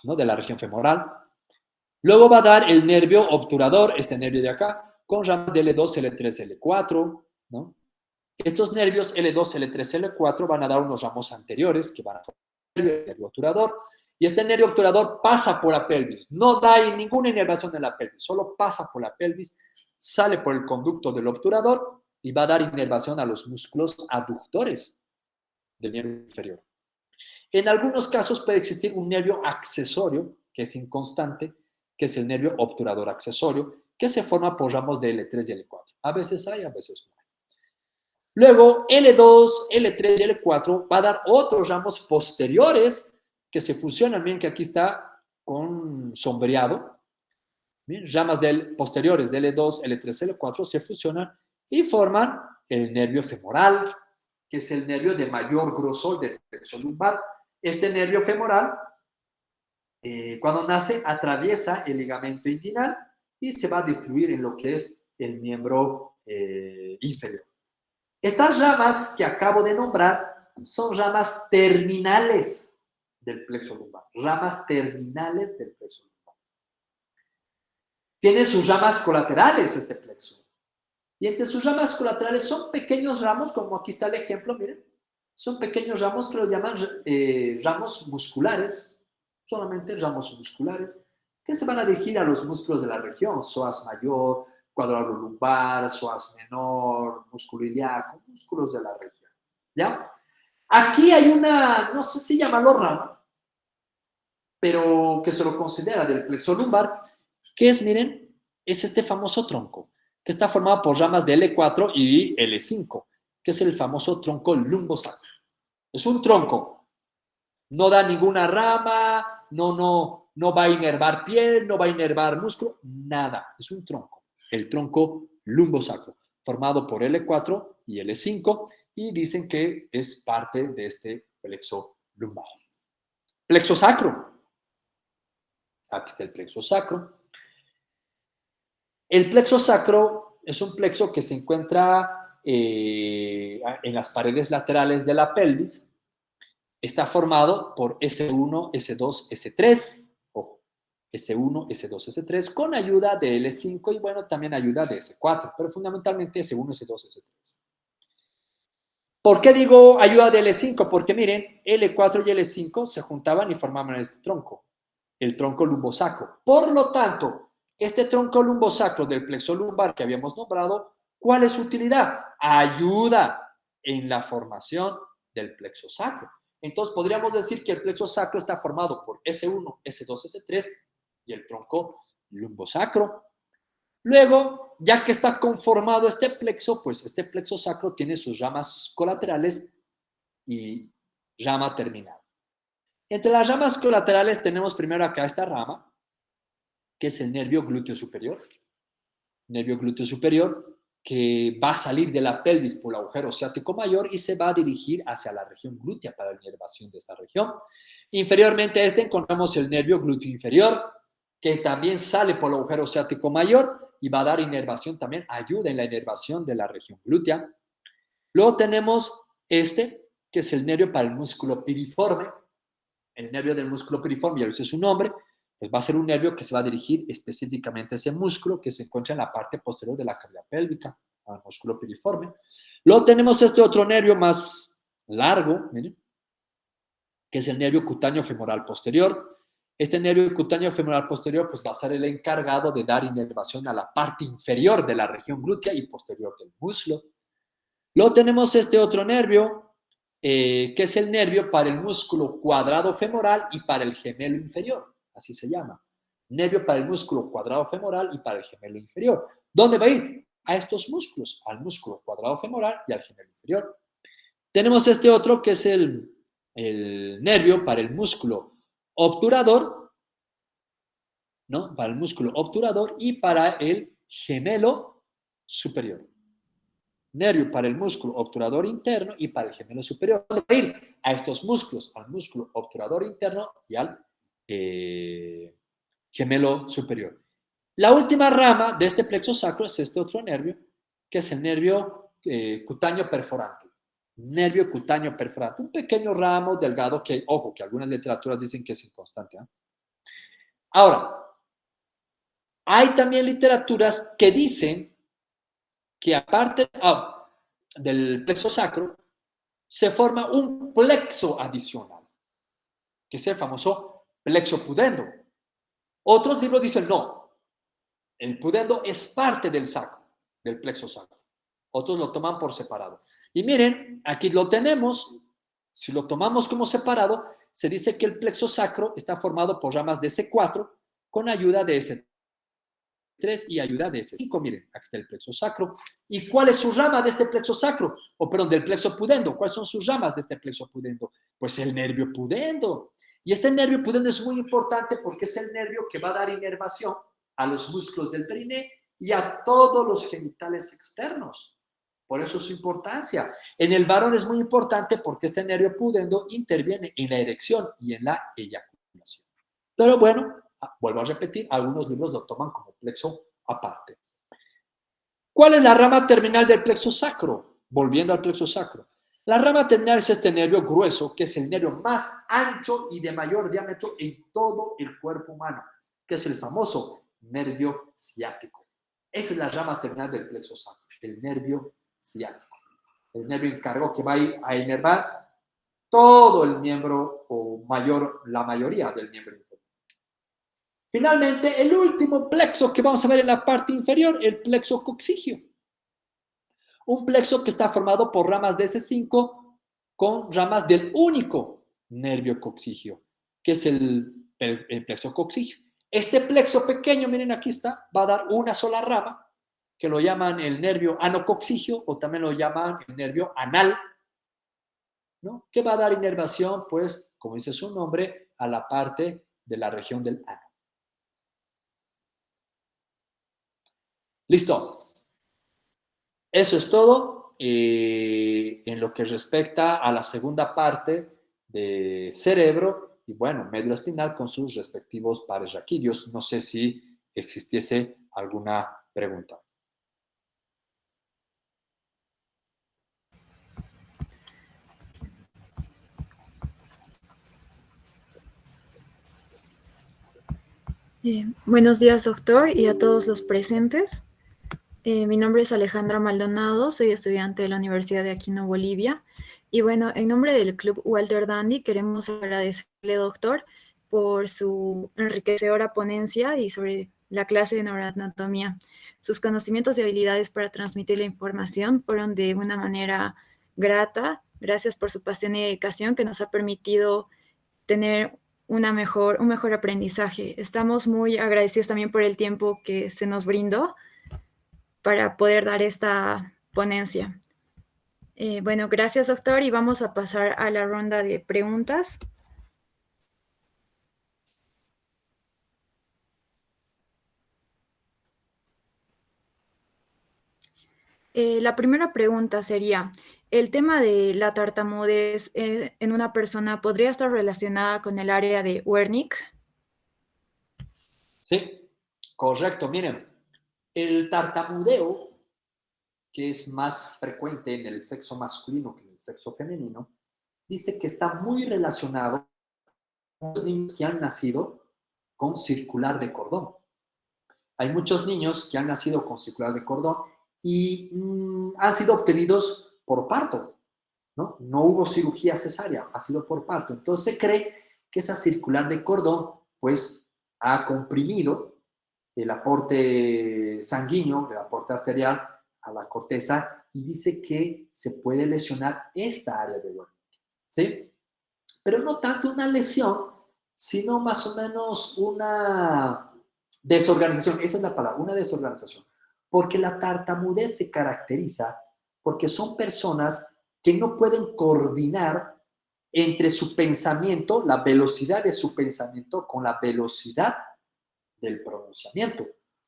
¿no? De la región femoral. Luego va a dar el nervio obturador, este nervio de acá, con ramas de L2, L3, L4, ¿no? Estos nervios L2, L3, L4 van a dar unos ramos anteriores que van a formar el nervio obturador. Y este nervio obturador pasa por la pelvis, no da ninguna inervación en la pelvis, solo pasa por la pelvis, sale por el conducto del obturador y va a dar inervación a los músculos aductores del nervio inferior. En algunos casos puede existir un nervio accesorio, que es inconstante, que es el nervio obturador accesorio, que se forma por ramos de L3 y L4. A veces hay, a veces no hay. Luego, L2, L3 y L4 va a dar otros ramos posteriores que se fusionan, bien que aquí está con sombreado. Bien, ramas posteriores de L2, L3, L4 se fusionan y forman el nervio femoral, que es el nervio de mayor grosor del plexo lumbar. Este nervio femoral, cuando nace, atraviesa el ligamento inguinal y se va a distribuir en lo que es el miembro inferior. Estas ramas que acabo de nombrar son ramas terminales del plexo lumbar. Ramas terminales del plexo lumbar. Tiene sus ramas colaterales este plexo. Y entre sus ramas colaterales son pequeños ramos, como aquí está el ejemplo, miren. Son pequeños ramos que lo llaman ramos musculares, solamente ramos musculares, que se van a dirigir a los músculos de la región, psoas mayor, cuadrado lumbar, psoas menor, músculo ilíaco, músculos de la región. ¿Ya? Aquí hay una, no sé si llamarlo rama, pero que se lo considera del plexo lumbar, que es, miren, es este famoso tronco, que está formado por ramas de L4 y L5, que es el famoso tronco lumbosacro. Es un tronco, no da ninguna rama, no va a inervar piel, no va a inervar músculo, nada, es un tronco. El tronco lumbosacro, formado por L4 y L5, y dicen que es parte de este plexo lumbar. Plexo sacro. Aquí está el plexo sacro. El plexo sacro es un plexo que se encuentra en las paredes laterales de la pelvis. Está formado por S1, S2, S3. Ojo. S1, S2, S3, con ayuda de L5 y, bueno, también ayuda de S4, pero fundamentalmente S1, S2, S3. ¿Por qué digo ayuda de L5? Porque, miren, L4 y L5 se juntaban y formaban este tronco, el tronco lumbosacro. Por lo tanto, este tronco lumbosacro del plexo lumbar que habíamos nombrado, ¿cuál es su utilidad? Ayuda en la formación del plexo sacro. Entonces, podríamos decir que el plexo sacro está formado por S1, S2, S3 y el tronco lumbosacro. Luego, ya que está conformado este plexo, pues este plexo sacro tiene sus ramas colaterales y rama terminal. Entre las ramas colaterales tenemos primero acá esta rama, que es el nervio glúteo superior. Nervio glúteo superior que va a salir de la pelvis por el agujero ciático mayor y se va a dirigir hacia la región glútea para la inervación de esta región. Inferiormente a este encontramos el nervio glúteo inferior, que también sale por el agujero ciático mayor y va a dar inervación también, ayuda en la inervación de la región glútea. Luego tenemos este, que es el nervio para el músculo piriforme. El nervio del músculo piriforme, ya lo dice su nombre, pues va a ser un nervio que se va a dirigir específicamente a ese músculo que se encuentra en la parte posterior de la cavidad pélvica, al músculo piriforme. Luego tenemos este otro nervio más largo, miren, que es el nervio cutáneo femoral posterior. Este nervio cutáneo femoral posterior pues va a ser el encargado de dar inervación a la parte inferior de la región glútea y posterior del muslo. Luego tenemos este otro nervio, que es el nervio para el músculo cuadrado femoral y para el gemelo inferior. Así se llama. Nervio para el músculo cuadrado femoral y para el gemelo inferior. ¿Dónde va a ir? a estos músculos, al músculo cuadrado femoral y al gemelo inferior. Tenemos este otro que es el nervio para el músculo obturador, ¿no? Para el músculo obturador y para el gemelo superior. Nervio para el músculo obturador interno y para el gemelo superior. Va a ir a estos músculos, al músculo obturador interno y al gemelo superior. La última rama de este plexo sacro es este otro nervio, que es el nervio cutáneo perforante. Nervio cutáneo perforante, un pequeño ramo delgado que, ojo, que algunas literaturas dicen que es inconstante. Ahora, hay también literaturas que dicen que aparte del plexo sacro, se forma un plexo adicional, que es el famoso plexo pudendo. Otros libros dicen no, el pudendo es parte del sacro, del plexo sacro. Otros lo toman por separado. Y miren, aquí lo tenemos. Si lo tomamos como separado, se dice que el plexo sacro está formado por ramas de S4 con ayuda de S3 y ayuda de S5. Miren, aquí está el plexo sacro. ¿Y cuál es su rama de este plexo sacro? O perdón, del plexo pudendo. ¿Cuáles son sus ramas de este plexo pudendo? Pues el nervio pudendo. Y este nervio pudendo es muy importante porque es el nervio que va a dar inervación a los músculos del periné y a todos los genitales externos. Por eso su importancia. En el varón es muy importante porque este nervio pudendo interviene en la erección y en la eyaculación. Pero bueno, vuelvo a repetir, algunos libros lo toman como plexo aparte. ¿Cuál es la rama terminal del plexo sacro? Volviendo al plexo sacro. La rama terminal es este nervio grueso, que es el nervio más ancho y de mayor diámetro en todo el cuerpo humano, que es el famoso nervio ciático. Esa es la rama terminal del plexo sacro, el nervio ciático. El nervio encargado que va a ir a inervar todo el miembro o la mayoría del miembro inferior. Finalmente, el último plexo que vamos a ver en la parte inferior, el plexo coccigio. Un plexo que está formado por ramas de S5 con ramas del único nervio coccigio, que es el plexo coccigio. Este plexo pequeño, miren aquí está, va a dar una sola rama, que lo llaman el nervio anococcigio o también lo llaman el nervio anal, ¿no? Que va a dar inervación, pues, como dice su nombre, a la parte de la región del ano. Listo. Eso es todo en lo que respecta a la segunda parte de cerebro y, bueno, médula espinal con sus respectivos pares raquídeos. No sé si existiese alguna pregunta. Buenos días, doctor, y a todos los presentes. Mi nombre es Alejandra Maldonado, soy estudiante de la Universidad de Aquino, Bolivia. Y bueno, en nombre del Club Walter Dandy queremos agradecerle, doctor, por su enriquecedora ponencia y sobre la clase de neuroanatomía. Sus conocimientos y habilidades para transmitir la información fueron de una manera grata. Gracias por su pasión y dedicación que nos ha permitido tener un mejor aprendizaje. Estamos muy agradecidos también por el tiempo que se nos brindó para poder dar esta ponencia. Bueno, gracias, doctor, y vamos a pasar a la ronda de preguntas. La primera pregunta sería, ¿el tema de la tartamudez en una persona podría estar relacionada con el área de Wernicke? Sí, correcto. Miren, el tartamudeo, que es más frecuente en el sexo masculino que en el sexo femenino, dice que está muy relacionado con los niños que han nacido con circular de cordón. Hay muchos niños que han nacido con circular de cordón y han sido obtenidos por parto, ¿no? No hubo cirugía cesárea, ha sido por parto. Entonces se cree que esa circular de cordón, pues, ha comprimido el aporte sanguíneo, el aporte arterial a la corteza y dice que se puede lesionar esta área de Wernicke, ¿sí? Pero no tanto una lesión, sino más o menos una desorganización. Esa es la palabra, una desorganización. Porque la tartamudez se caracteriza porque son personas que no pueden coordinar entre su pensamiento, la velocidad de su pensamiento con la velocidad del pronunciamiento.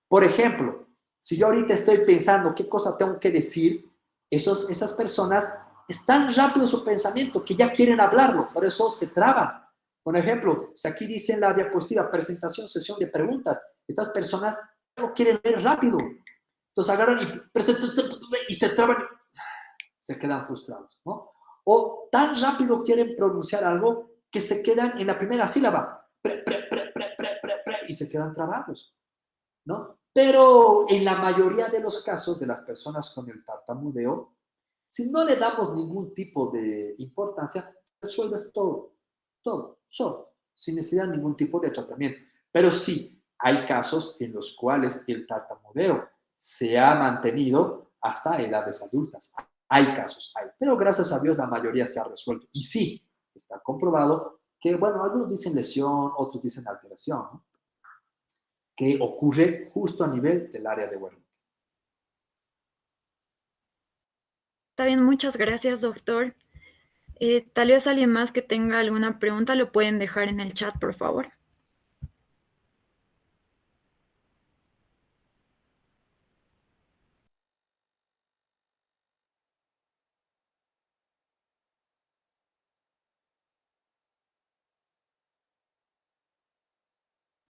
Por ejemplo, si yo ahorita estoy pensando qué cosa tengo que decir, esas personas es tan rápido su pensamiento que ya quieren hablarlo, por eso se traban. Por ejemplo, si aquí dice en la diapositiva presentación, sesión de preguntas, estas personas lo quieren leer rápido. Entonces agarran y se traban, se quedan frustrados, ¿no? O tan rápido quieren pronunciar algo que se quedan en la primera sílaba, y se quedan trabados, ¿no? Pero en la mayoría de los casos de las personas con el tartamudeo, si no le damos ningún tipo de importancia, resuelves todo, solo, sin necesidad de ningún tipo de tratamiento. Pero sí, hay casos en los cuales el tartamudeo se ha mantenido hasta edades adultas. Hay casos, hay. Pero gracias a Dios la mayoría se ha resuelto. Y sí, está comprobado que, bueno, algunos dicen lesión, otros dicen alteración, ¿no? Que ocurre justo a nivel del área de Wernicke. Está bien, muchas gracias, doctor. Tal vez alguien más que tenga alguna pregunta lo pueden dejar en el chat, por favor.